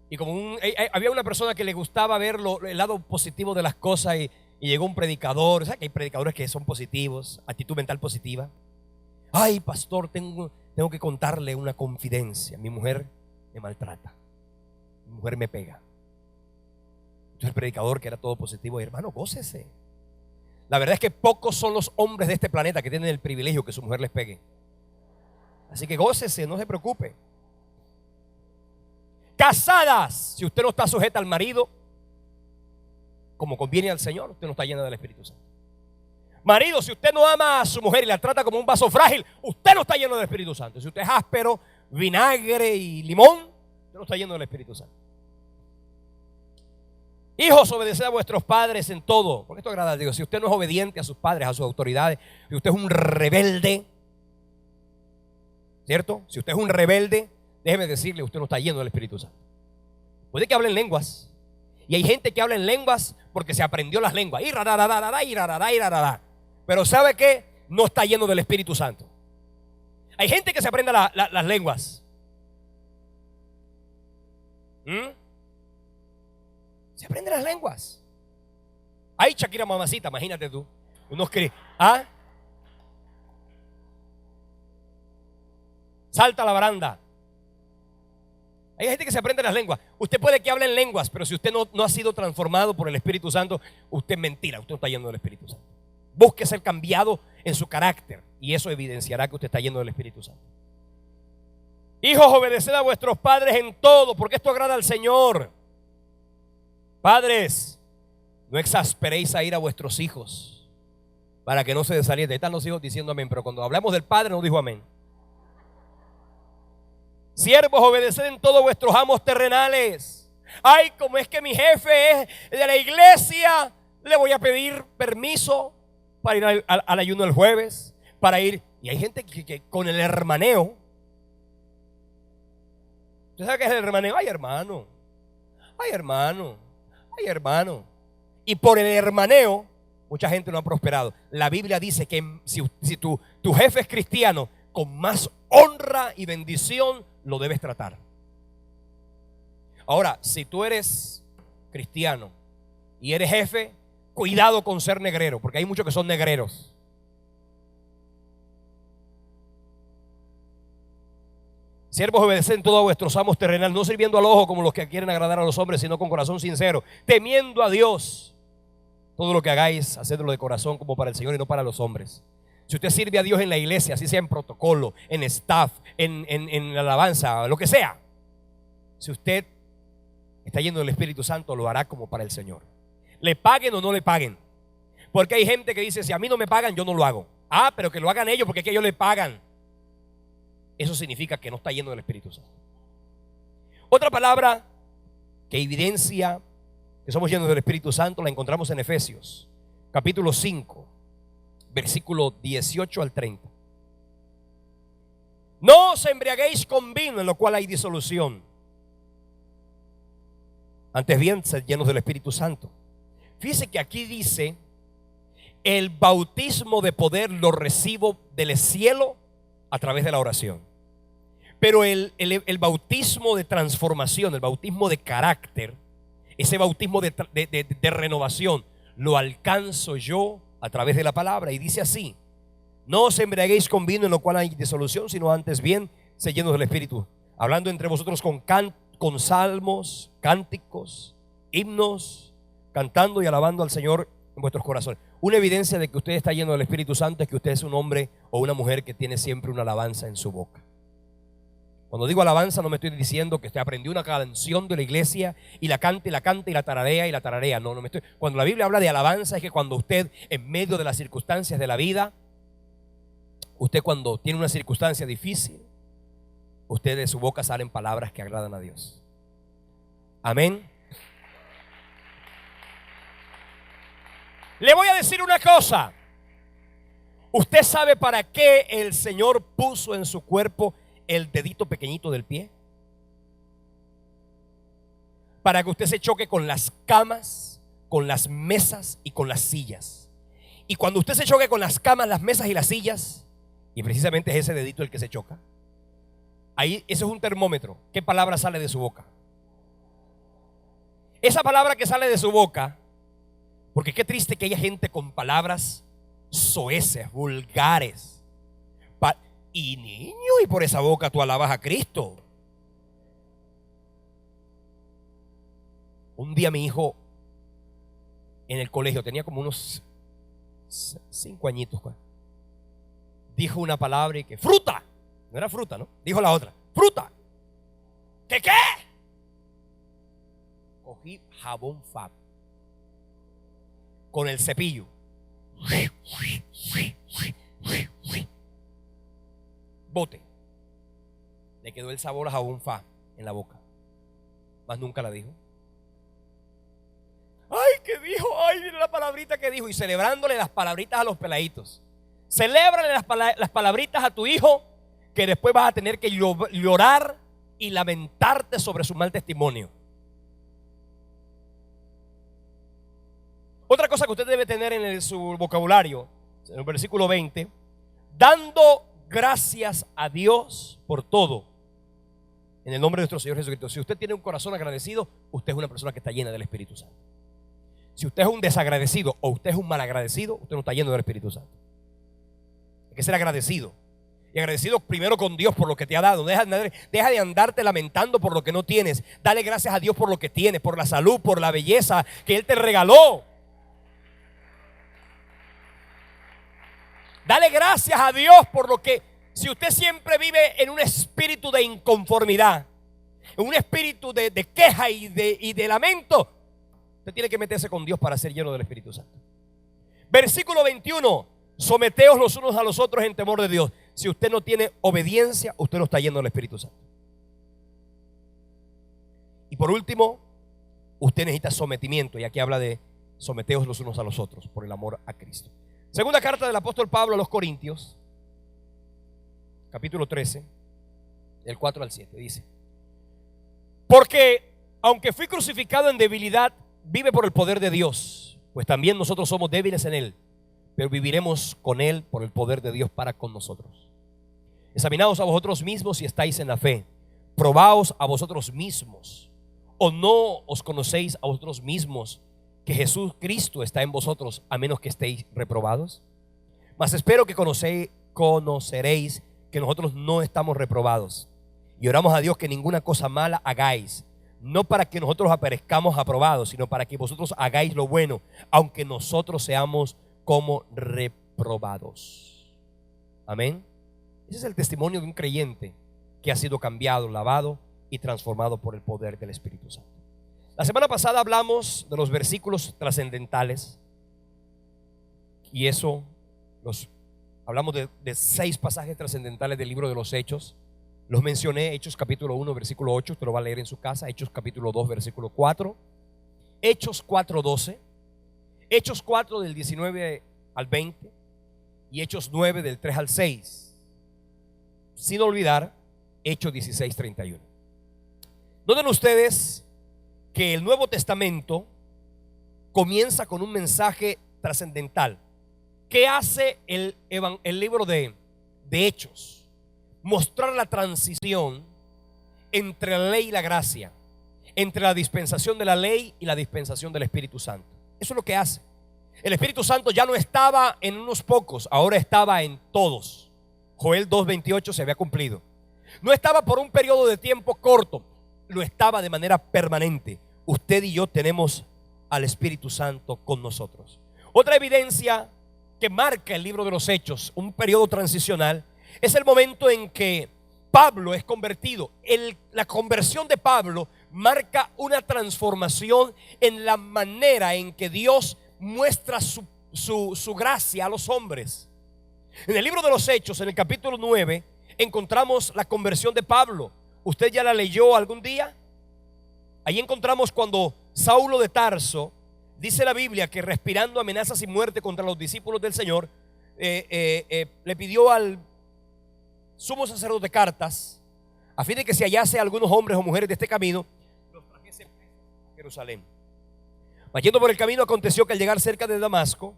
Y como había una persona que le gustaba ver el lado positivo de las cosas, y llegó un predicador. ¿Sabes que hay predicadores que son positivos? Actitud mental positiva. Ay, pastor, tengo que contarle una confidencia. Mi mujer me maltrata, mi mujer me pega. Entonces el predicador, que era todo positivo: hermano, gócese. La verdad es que pocos son los hombres de este planeta que tienen el privilegio que su mujer les pegue. Así que gócese, no se preocupe. Casadas, si usted no está sujeta al marido como conviene al Señor, usted no está llena del Espíritu Santo. Marido, si usted no ama a su mujer y la trata como un vaso frágil, usted no está lleno del Espíritu Santo. Si usted es áspero, vinagre y limón, usted no está lleno del Espíritu Santo. Hijos, obedeced a vuestros padres en todo, porque esto agrada a Dios. Si usted no es obediente a sus padres, a sus autoridades, si usted es un rebelde, ¿cierto? Si usted es un rebelde, déjeme decirle, usted no está lleno del Espíritu Santo. Puede que hable en lenguas, y hay gente que habla en lenguas porque se aprendió las lenguas, pero ¿sabe qué? No está lleno del Espíritu Santo. Hay gente que se aprende las lenguas. Se aprende las lenguas. Ay, Shakira mamacita, imagínate tú. Salta a la baranda. Hay gente que se aprende las lenguas. Usted puede que hable en lenguas, pero si usted no ha sido transformado por el Espíritu Santo, usted es mentira, usted no está lleno del Espíritu Santo. Busque ser cambiado en su carácter, y eso evidenciará que usted está lleno del Espíritu Santo. Hijos, obedeced a vuestros padres en todo, porque esto agrada al Señor. Padres, no exasperéis a ir a vuestros hijos, para que no se desalienten. Ahí están los hijos diciendo amén, pero cuando hablamos del Padre no dijo amén. Siervos, obedeced en todo vuestros amos terrenales. Ay, como es que mi jefe es de la iglesia, le voy a pedir permiso para ir al ayuno el jueves, para ir. Y hay gente que con el hermaneo. ¿Usted sabe qué es el hermaneo? Ay, hermano. Ay, hermano. Ay, hermano. Y por el hermaneo, mucha gente no ha prosperado. La Biblia dice que si tu jefe es cristiano, con más honra y bendición lo debes tratar. Ahora, si tú eres cristiano y eres jefe, cuidado con ser negrero, porque hay muchos que son negreros. Siervos, obedeced todo a vuestros amos terrenal, no sirviendo al ojo como los que quieren agradar a los hombres, sino con corazón sincero, temiendo a Dios. Todo lo que hagáis, hacedlo de corazón como para el Señor y no para los hombres. Si usted sirve a Dios en la iglesia, así sea en protocolo, en staff, en alabanza, lo que sea, si usted está lleno del Espíritu Santo, lo hará como para el Señor. Le paguen o no le paguen. Porque hay gente que dice, si a mí no me pagan, yo no lo hago. Ah, pero que lo hagan ellos porque es que ellos le pagan. Eso significa que no está lleno del Espíritu Santo. Otra palabra que evidencia que somos llenos del Espíritu Santo la encontramos en Efesios, capítulo 5, versículo 18 al 30. No os embriaguéis con vino, en lo cual hay disolución. Antes bien, sed llenos del Espíritu Santo. Fíjese que aquí dice, el bautismo de poder lo recibo del cielo a través de la oración. Pero el bautismo de transformación, el bautismo de carácter, ese bautismo de renovación, lo alcanzo yo a través de la palabra. Y dice así: no os embriaguéis con vino, en lo cual hay disolución, sino antes bien sed llenos del Espíritu, hablando entre vosotros con salmos, cánticos, himnos, cantando y alabando al Señor en vuestros corazones. Una evidencia de que usted está lleno del Espíritu Santo es que usted es un hombre o una mujer que tiene siempre una alabanza en su boca. Cuando digo alabanza, no me estoy diciendo que usted aprendió una canción de la iglesia y la canta y la canta y la tararea y la tararea. No me estoy. Cuando la Biblia habla de alabanza, es que cuando usted, en medio de las circunstancias de la vida, usted cuando tiene una circunstancia difícil, usted de su boca salen palabras que agradan a Dios. Amén. Le voy a decir una cosa. ¿Usted sabe para qué el Señor puso en su cuerpo el dedito pequeñito del pie? Para que usted se choque con las camas, con las mesas y con las sillas. Y cuando usted se choque con las camas, las mesas y las sillas, y precisamente es ese dedito el que se choca, ahí, eso es un termómetro. ¿Qué palabra sale de su boca? Esa palabra que sale de su boca, porque qué triste que haya gente con palabras soeces, vulgares. Y niño, y por esa boca tú alabas a Cristo. Un día mi hijo en el colegio, tenía como unos 5 añitos, dijo una palabra y que fruta. No era fruta, ¿no? Dijo la otra, fruta. ¿Qué qué? Cogí jabón Fab con el cepillo. Bote. Le quedó el sabor a jabón Fab en la boca. Más nunca la dijo. Ay, ¿qué dijo? Ay, mira la palabrita que dijo. Y celebrándole las palabritas a los peladitos. Celébrale las palabritas a tu hijo, que después vas a tener que llorar y lamentarte sobre su mal testimonio. Otra cosa que usted debe tener en su vocabulario, en el versículo 20, dando gracias a Dios por todo, en el nombre de nuestro Señor Jesucristo. Si usted tiene un corazón agradecido, usted es una persona que está llena del Espíritu Santo. Si usted es un desagradecido o usted es un malagradecido, usted no está lleno del Espíritu Santo. Hay que ser agradecido. Y agradecido primero con Dios por lo que te ha dado. Deja de andarte lamentando por lo que no tienes. Dale gracias a Dios por lo que tienes, por la salud, por la belleza que Él te regaló. Dale gracias a Dios por lo que, si usted siempre vive en un espíritu de inconformidad, en un espíritu de queja y de lamento, usted tiene que meterse con Dios para ser lleno del Espíritu Santo. Versículo 21, someteos los unos a los otros en temor de Dios. Si usted no tiene obediencia, usted no está lleno del Espíritu Santo. Y por último, usted necesita sometimiento, y aquí habla de someteos los unos a los otros por el amor a Cristo. Segunda carta del apóstol Pablo a los Corintios, capítulo 13, del 4 al 7, dice: porque aunque fui crucificado en debilidad, vive por el poder de Dios, pues también nosotros somos débiles en Él, pero viviremos con Él por el poder de Dios para con nosotros. Examinaos a vosotros mismos si estáis en la fe. Probaos a vosotros mismos. ¿O no os conocéis a vosotros mismos que Jesús Cristo está en vosotros, a menos que estéis reprobados? Mas espero que conoceréis que nosotros no estamos reprobados. Y oramos a Dios que ninguna cosa mala hagáis, no para que nosotros aparezcamos aprobados, sino para que vosotros hagáis lo bueno, aunque nosotros seamos como reprobados. Amén. Ese es el testimonio de un creyente que ha sido cambiado, lavado y transformado por el poder del Espíritu Santo. La semana pasada hablamos de los versículos trascendentales, y eso hablamos de 6 pasajes trascendentales del libro de los Hechos. Los mencioné: Hechos capítulo 1 versículo 8, usted lo va a leer en su casa. Hechos capítulo 2 versículo 4, Hechos 4:12, Hechos 4 del 19 al 20 y Hechos 9 del 3 al 6, sin olvidar Hechos 16:31. Noten ustedes que el Nuevo Testamento comienza con un mensaje trascendental. ¿Qué hace el libro de Hechos? Mostrar la transición entre la ley y la gracia, entre la dispensación de la ley y la dispensación del Espíritu Santo. Eso es lo que hace. El Espíritu Santo ya no estaba en unos pocos, ahora estaba en todos. Joel 2:28 se había cumplido. No estaba por un periodo de tiempo corto, lo estaba de manera permanente. Usted y yo tenemos al Espíritu Santo con nosotros. Otra evidencia que marca el libro de los Hechos, un periodo transicional, es el momento en que Pablo es convertido. La conversión de Pablo marca una transformación en la manera en que Dios muestra su gracia a los hombres. En el libro de los Hechos, en el capítulo 9, encontramos la conversión de Pablo. ¿Usted ya la leyó algún día? Ahí encontramos cuando Saulo de Tarso, dice la Biblia, que respirando amenazas y muerte contra los discípulos del Señor, le pidió al sumo sacerdote cartas a fin de que se hallase algunos hombres o mujeres de este camino, los trajese a Jerusalén. Mas yendo por el camino, aconteció que al llegar cerca de Damasco,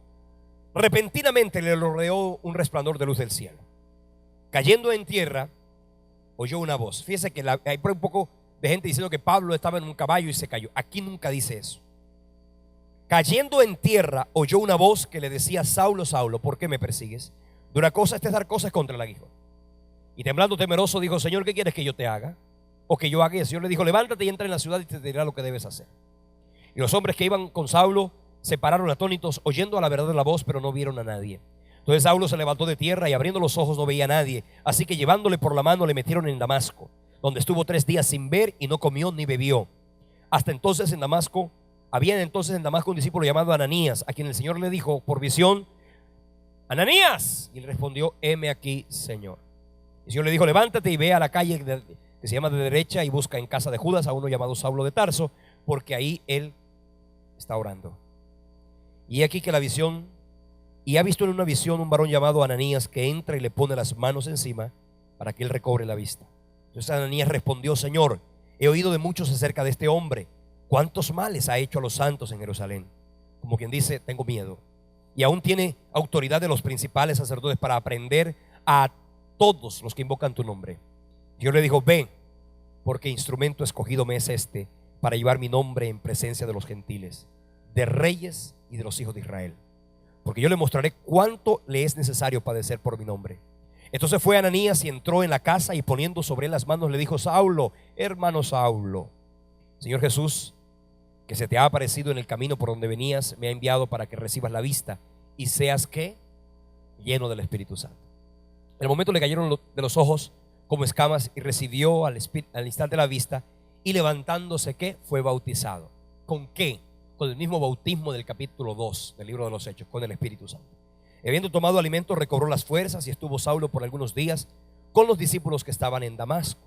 repentinamente le rodeó un resplandor de luz del cielo. Cayendo en tierra, oyó una voz. Fíjese que hay un poco de gente diciendo que Pablo estaba en un caballo y se cayó. Aquí nunca dice eso. Cayendo en tierra, oyó una voz que le decía: Saulo, Saulo, ¿por qué me persigues? Dura cosa es dar cosas contra el aguijón. Y temblando temeroso dijo: Señor, ¿qué quieres que yo te haga? O que yo haga. Y el Señor le dijo: levántate y entra en la ciudad y te dirá lo que debes hacer. Y los hombres que iban con Saulo se pararon atónitos, oyendo a la verdad de la voz, pero no vieron a nadie. Entonces Saulo se levantó de tierra y abriendo los ojos no veía a nadie. Así que llevándole por la mano le metieron en Damasco, donde estuvo 3 días sin ver y no comió ni bebió. Había entonces en Damasco un discípulo llamado Ananías, a quien el Señor le dijo por visión: Ananías. Y él respondió: heme aquí, Señor. El Señor le dijo: levántate y ve a la calle que se llama de derecha y busca en casa de Judas a uno llamado Saulo de Tarso, porque ahí él está orando. Y aquí que la visión, y ha visto en una visión un varón llamado Ananías que entra y le pone las manos encima para que él recobre la vista. Entonces Ananías respondió: Señor, he oído de muchos acerca de este hombre, cuántos males ha hecho a los santos en Jerusalén. Como quien dice: tengo miedo. Y aún tiene autoridad de los principales sacerdotes para aprender a todos los que invocan tu nombre. Dios le dijo: ve, porque instrumento escogido me es este para llevar mi nombre en presencia de los gentiles, de reyes y de los hijos de Israel, porque yo le mostraré cuánto le es necesario padecer por mi nombre. Entonces fue Ananías y entró en la casa, y poniendo sobre él las manos le dijo: Saulo, hermano Saulo, Señor Jesús, que se te ha aparecido en el camino por donde venías, me ha enviado para que recibas la vista y seas ¿qué? Lleno del Espíritu Santo. En el momento le cayeron de los ojos como escamas y recibió al instante la vista, y levantándose ¿qué? Fue bautizado. ¿Con qué? Con el mismo bautismo del capítulo 2 del libro de los Hechos, con el Espíritu Santo. Habiendo tomado alimento, recobró las fuerzas, y estuvo Saulo por algunos días con los discípulos que estaban en Damasco.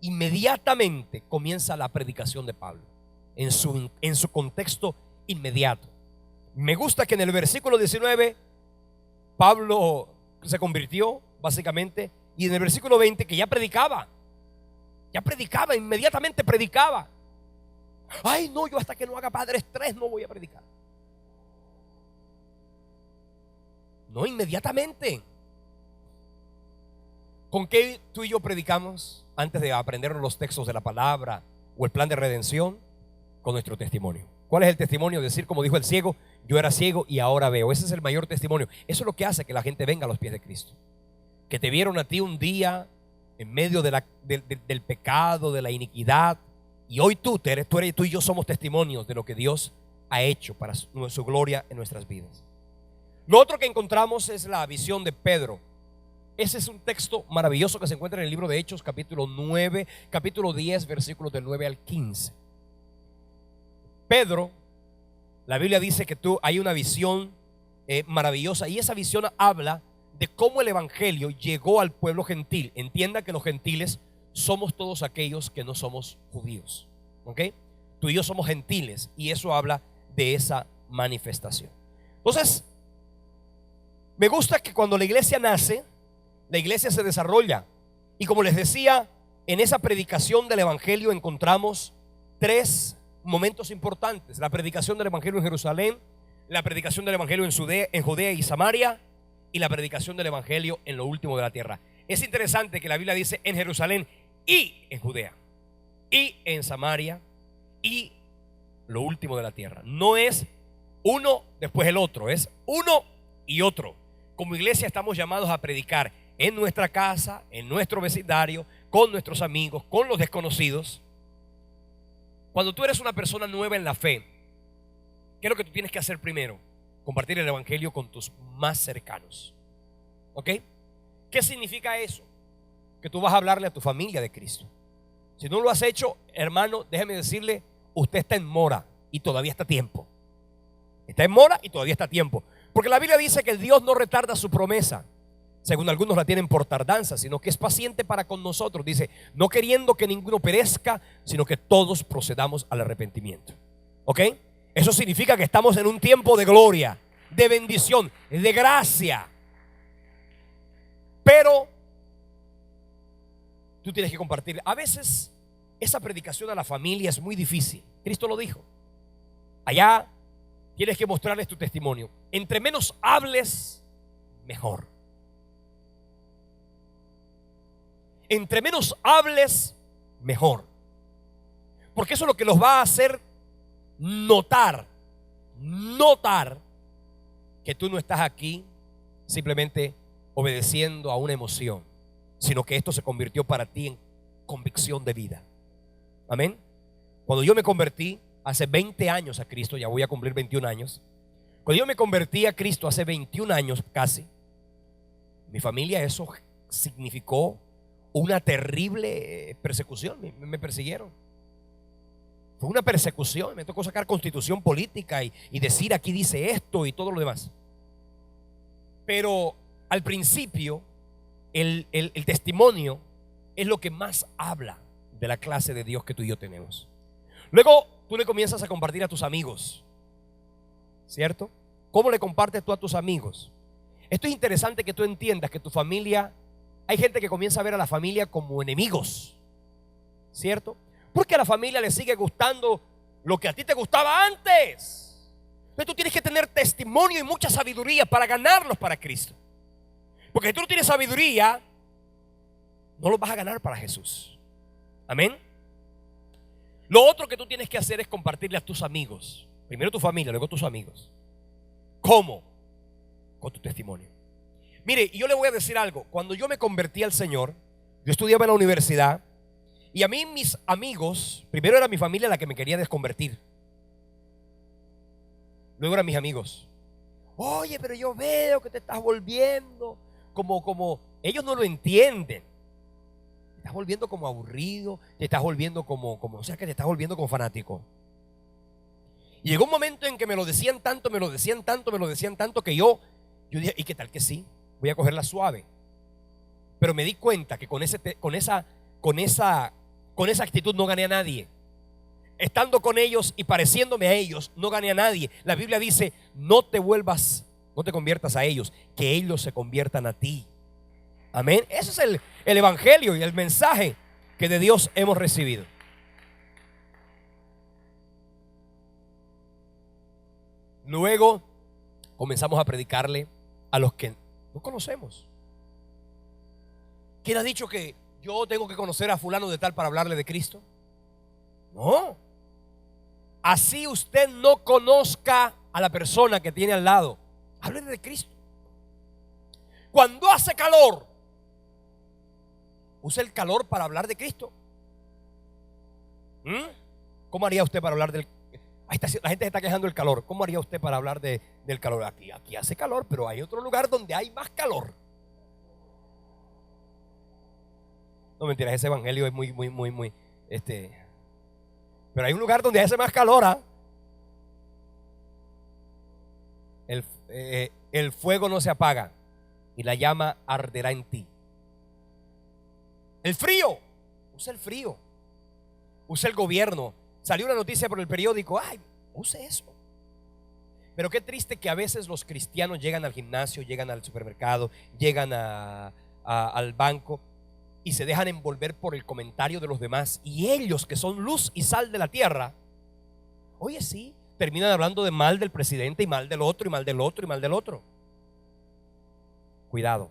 Inmediatamente comienza la predicación de Pablo en su contexto inmediato. Me gusta que en el versículo 19 Pablo se convirtió básicamente, y en el versículo 20 que ya predicaba, inmediatamente predicaba. Ay, no, yo hasta que no haga Padres 3 no voy a predicar. No, inmediatamente. ¿Con qué tú y yo predicamos antes de aprendernos los textos de la palabra o el plan de redención? Con nuestro testimonio. ¿Cuál es el testimonio? Decir, como dijo el ciego, yo era ciego y ahora veo. Ese es el mayor testimonio. Eso es lo que hace que la gente venga a los pies de Cristo. Que te vieron a ti un día en medio del pecado, de la iniquidad, y hoy tú y yo somos testimonios de lo que Dios ha hecho para su gloria en nuestras vidas. Lo otro que encontramos es la visión de Pedro. Ese es un texto maravilloso que se encuentra en el libro de Hechos, capítulo 9, capítulo 10, versículos del 9 al 15. Pedro, la Biblia dice que hay una visión maravillosa, y esa visión habla de cómo el evangelio llegó al pueblo gentil. Entienda que los gentiles somos todos aquellos que no somos judíos, ¿ok? Tú y yo somos gentiles, y eso habla de esa manifestación. Entonces, me gusta que cuando la iglesia nace, la iglesia se desarrolla, y como les decía, en esa predicación del evangelio encontramos tres momentos importantes: la predicación del evangelio en Jerusalén, la predicación del evangelio en Judea y Samaria, y la predicación del evangelio en lo último de la tierra. Es interesante que la Biblia dice en Jerusalén y en Judea y en Samaria y lo último de la tierra. No es uno después el otro, es uno y otro. Como iglesia estamos llamados a predicar en nuestra casa, en nuestro vecindario, con nuestros amigos, con los desconocidos. Cuando tú eres una persona nueva en la fe, ¿qué es lo que tú tienes que hacer primero? Compartir el evangelio con tus más cercanos. ¿Ok? ¿Qué significa eso? Que tú vas a hablarle a tu familia de Cristo. Si no lo has hecho, hermano, déjeme decirle, usted está en mora y todavía está a tiempo. Está en mora y todavía está a tiempo. Porque la Biblia dice que Dios no retarda su promesa, según algunos la tienen por tardanza, sino que es paciente para con nosotros. Dice, no queriendo que ninguno perezca, sino que todos procedamos al arrepentimiento. ¿Ok? Eso significa que estamos en un tiempo de gloria, de bendición, de gracia. Pero tú tienes que compartir. A veces esa predicación a la familia es muy difícil. Cristo lo dijo. Allá tienes que mostrarles tu testimonio. Entre menos hables, mejor. Entre menos hables, mejor. Porque eso es lo que los va a hacer notar que tú no estás aquí simplemente obedeciendo a una emoción, sino que esto se convirtió para ti en convicción de vida. Amén. Cuando yo me convertí hace 20 años a Cristo, ya voy a cumplir 21 años. Cuando yo me convertí a Cristo hace 21 años casi, mi familia, eso significó una terrible persecución. Me persiguieron. Fue una persecución. Me tocó sacar constitución política y decir aquí dice esto y todo lo demás. Pero al principio el testimonio es lo que más habla de la clase de Dios que tú y yo tenemos. Luego tú le comienzas a compartir a tus amigos, ¿cierto? ¿Cómo le compartes tú a tus amigos? Esto es interesante que tú entiendas que tu familia, hay gente que comienza a ver a la familia como enemigos, ¿cierto? Porque a la familia le sigue gustando lo que a ti te gustaba antes. Entonces tú tienes que tener testimonio y mucha sabiduría para ganarlos para Cristo. Porque si tú no tienes sabiduría, no los vas a ganar para Jesús. Amén. Lo otro que tú tienes que hacer es compartirle a tus amigos. Primero tu familia, luego tus amigos. ¿Cómo? Con tu testimonio. Mire, yo le voy a decir algo. Cuando yo me convertí al Señor, yo estudiaba en la universidad, y a mí mis amigos, primero era mi familia la que me quería desconvertir. Luego eran mis amigos. Oye, pero yo veo que te estás volviendo como ellos no lo entienden. Te estás volviendo como aburrido, te estás volviendo o sea, que te estás volviendo como fanático. Y llegó un momento en que me lo decían tanto que yo dije, ¿y qué tal que sí? Voy a cogerla suave. Pero me di cuenta que con esa actitud no gané a nadie. Estando con ellos y pareciéndome a ellos, no gané a nadie. La Biblia dice, no te conviertas a ellos, que ellos se conviertan a ti. Amén. Ese es el evangelio y el mensaje que de Dios hemos recibido. Luego comenzamos a predicarle a los que no conocemos. ¿Quién ha dicho que yo tengo que conocer a fulano de tal para hablarle de Cristo? No. Así usted no conozca a la persona que tiene al lado, háblele de Cristo. Cuando hace calor, use el calor para hablar de Cristo. ¿Cómo haría usted para hablar del? La gente se está quejando del calor. ¿Cómo haría usted para hablar del calor? Aquí hace calor, pero hay otro lugar donde hay más calor. No, mentira, ese evangelio es muy pero hay un lugar donde hace más calor. El fuego no se apaga y la llama arderá en ti. El frío, usa el frío, usa el gobierno. Salió una noticia por el periódico, use eso. Pero qué triste que a veces los cristianos llegan al gimnasio, llegan al supermercado, llegan al banco y se dejan envolver por el comentario de los demás, y ellos, que son luz y sal de la tierra, oye, sí, terminan hablando de mal del presidente y mal del otro y mal del otro y mal del otro. Cuidado,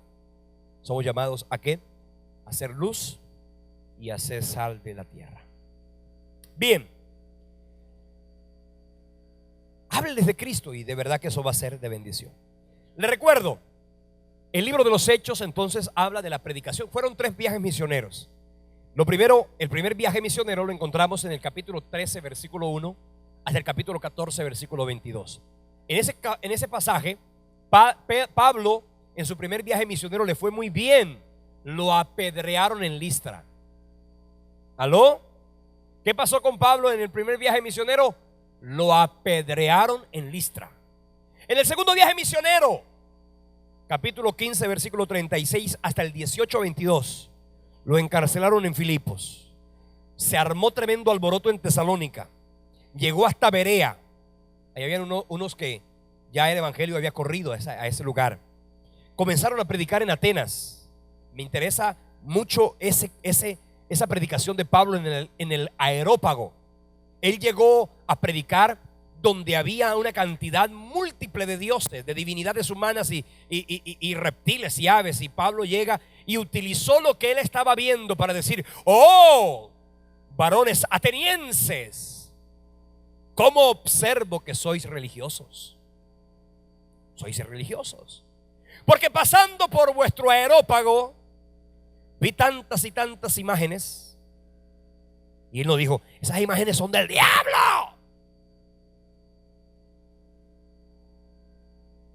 somos llamados ¿a qué? A ser luz y a ser sal de la tierra. Bien, háblenles de Cristo y de verdad que eso va a ser de bendición. Les recuerdo, el libro de los Hechos entonces habla de la predicación. Fueron 3 viajes misioneros. Lo primero, el primer viaje misionero lo encontramos en el capítulo 13, versículo 1 hasta el capítulo 14, versículo 22. En ese pasaje, Pablo en su primer viaje misionero le fue muy bien. Lo apedrearon en Listra. ¿Aló? ¿Qué pasó con Pablo en el primer viaje misionero? Lo apedrearon en Listra. En el segundo viaje misionero, capítulo 15, versículo 36 hasta el 18-22, lo encarcelaron en Filipos. Se armó tremendo alboroto en Tesalónica. Llegó hasta Berea. Ahí habían unos que ya el evangelio había corrido a ese lugar. Comenzaron a predicar en Atenas. Me interesa mucho esa predicación de Pablo en el Areópago. Él llegó a predicar donde había una cantidad múltiple de dioses, de divinidades humanas y reptiles y aves. Y Pablo llega y utilizó lo que él estaba viendo para decir: oh, varones atenienses, ¿cómo observo que sois religiosos? Sois religiosos, porque pasando por vuestro Areópago vi tantas y tantas imágenes. Y él no dijo: esas imágenes son del diablo.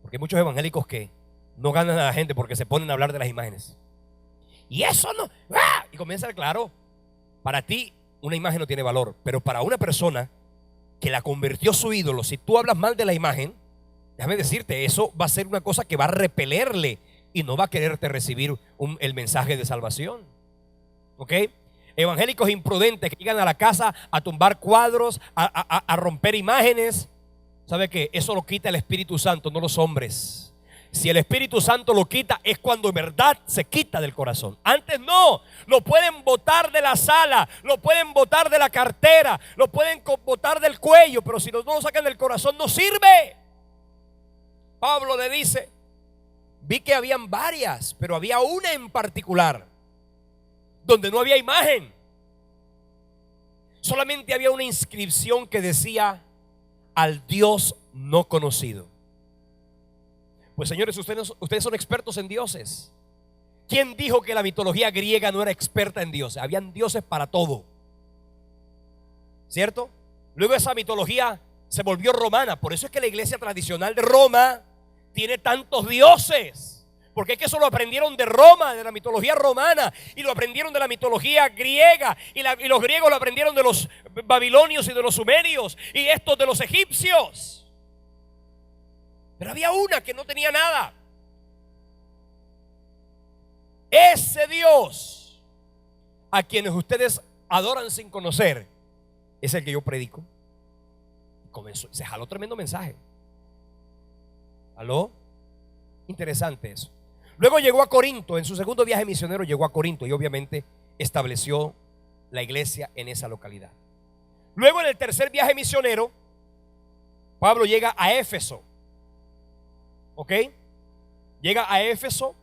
Porque hay muchos evangélicos que no ganan a la gente porque se ponen a hablar de las imágenes. Y eso no. Y comienza, claro, para ti una imagen no tiene valor, pero para una persona que la convirtió su ídolo, si tú hablas mal de la imagen, déjame decirte, eso va a ser una cosa que va a repelerle y no va a quererte recibir el mensaje de salvación. ¿Ok? Evangélicos imprudentes que llegan a la casa a tumbar cuadros, a romper imágenes. ¿Sabe qué? Eso lo quita el Espíritu Santo, no los hombres. Si el Espíritu Santo lo quita, es cuando en verdad se quita del corazón. Antes no, lo pueden botar de la sala, lo pueden botar de la cartera, lo pueden botar del cuello, pero si no lo sacan del corazón no sirve. Pablo le dice: vi que habían varias, pero había una en particular donde no había imagen. Solamente había una inscripción que decía: al Dios no conocido. Pues señores, ustedes son expertos en dioses. ¿Quién dijo que la mitología griega no era experta en dioses? Habían dioses para todo, ¿cierto? Luego esa mitología se volvió romana. Por eso es que la iglesia tradicional de Roma tiene tantos dioses, porque es que eso lo aprendieron de Roma, de la mitología romana, y lo aprendieron de la mitología griega, y los griegos lo aprendieron de los babilonios y de los sumerios, y estos de los egipcios. Pero había una que no tenía nada. Ese Dios a quienes ustedes adoran sin conocer es el que yo predico. Se jaló tremendo mensaje. ¿Aló? Interesante eso. Luego llegó a Corinto. En su segundo viaje misionero llegó a Corinto y obviamente estableció la iglesia en esa localidad. Luego en el tercer viaje misionero, Pablo llega a Éfeso. ¿Ok? Llega a Éfeso.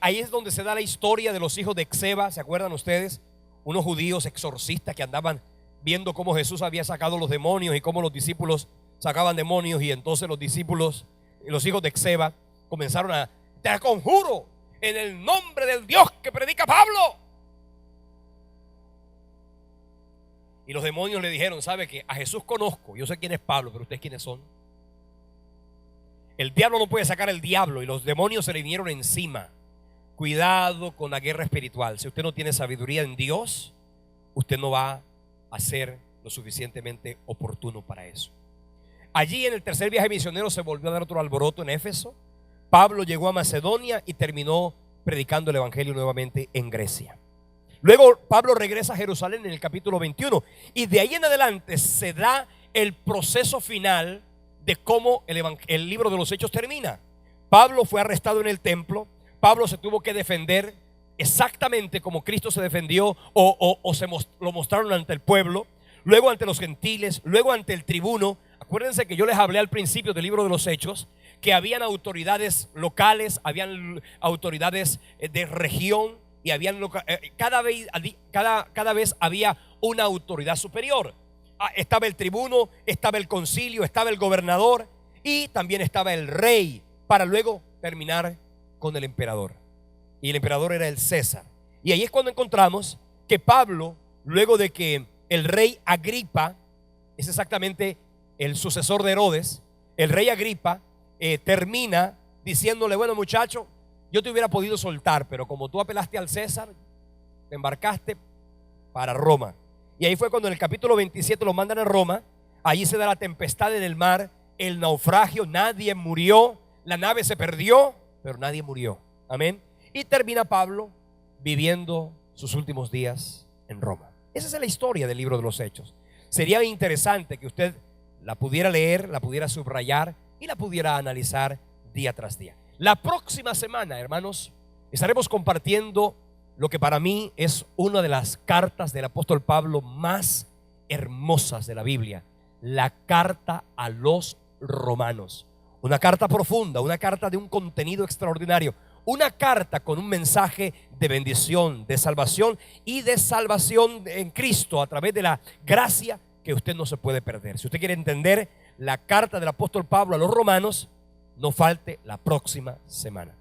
Ahí es donde se da la historia de los hijos de Esceva. ¿Se acuerdan ustedes? Unos judíos exorcistas que andaban viendo cómo Jesús había sacado los demonios y cómo los discípulos sacaban demonios. Y entonces los discípulos, los hijos de Esceva, comenzaron a: te conjuro en el nombre del Dios que predica Pablo. Y los demonios le dijeron: ¿sabe qué? A Jesús conozco, yo sé quién es Pablo, pero ustedes quiénes son. El diablo no puede sacar el diablo, y los demonios se le vinieron encima. Cuidado con la guerra espiritual. Si usted no tiene sabiduría en Dios, usted no va a ser lo suficientemente oportuno para eso. Allí, en el tercer viaje misionero, se volvió a dar otro alboroto en Éfeso. Pablo llegó a Macedonia y terminó predicando el evangelio nuevamente en Grecia. Luego Pablo regresa a Jerusalén en el capítulo 21, y de ahí en adelante se da el proceso final de cómo el libro de los Hechos termina. Pablo fue arrestado en el templo. Pablo se tuvo que defender exactamente como Cristo se defendió, lo mostraron ante el pueblo, luego ante los gentiles, luego ante el tribuno. Acuérdense que yo les hablé al principio del libro de los Hechos que habían autoridades locales, habían autoridades de región, y cada vez había una autoridad superior. Estaba el tribuno, estaba el concilio, estaba el gobernador, y también estaba el rey, para luego terminar con el emperador. Y el emperador era el César. Y ahí es cuando encontramos que Pablo, luego de que el rey Agripa, es exactamente el sucesor de Herodes, el rey Agripa termina diciéndole: bueno, muchacho, yo te hubiera podido soltar, pero como tú apelaste al César, te embarcaste para Roma. Y ahí fue cuando en el capítulo 27 lo mandan a Roma. Allí se da la tempestad en el mar, el naufragio, nadie murió, la nave se perdió, pero nadie murió. Amén. Y termina Pablo viviendo sus últimos días en Roma. Esa es la historia del libro de los Hechos. Sería interesante que usted la pudiera leer, la pudiera subrayar y la pudiera analizar día tras día. La próxima semana, hermanos, estaremos compartiendo lo que para mí es una de las cartas del apóstol Pablo más hermosas de la Biblia, la carta a los romanos. Una carta profunda, una carta de un contenido extraordinario, una carta con un mensaje de bendición, de salvación y de salvación en Cristo a través de la gracia que usted no se puede perder. Si usted quiere entender la carta del apóstol Pablo a los romanos, no falte la próxima semana.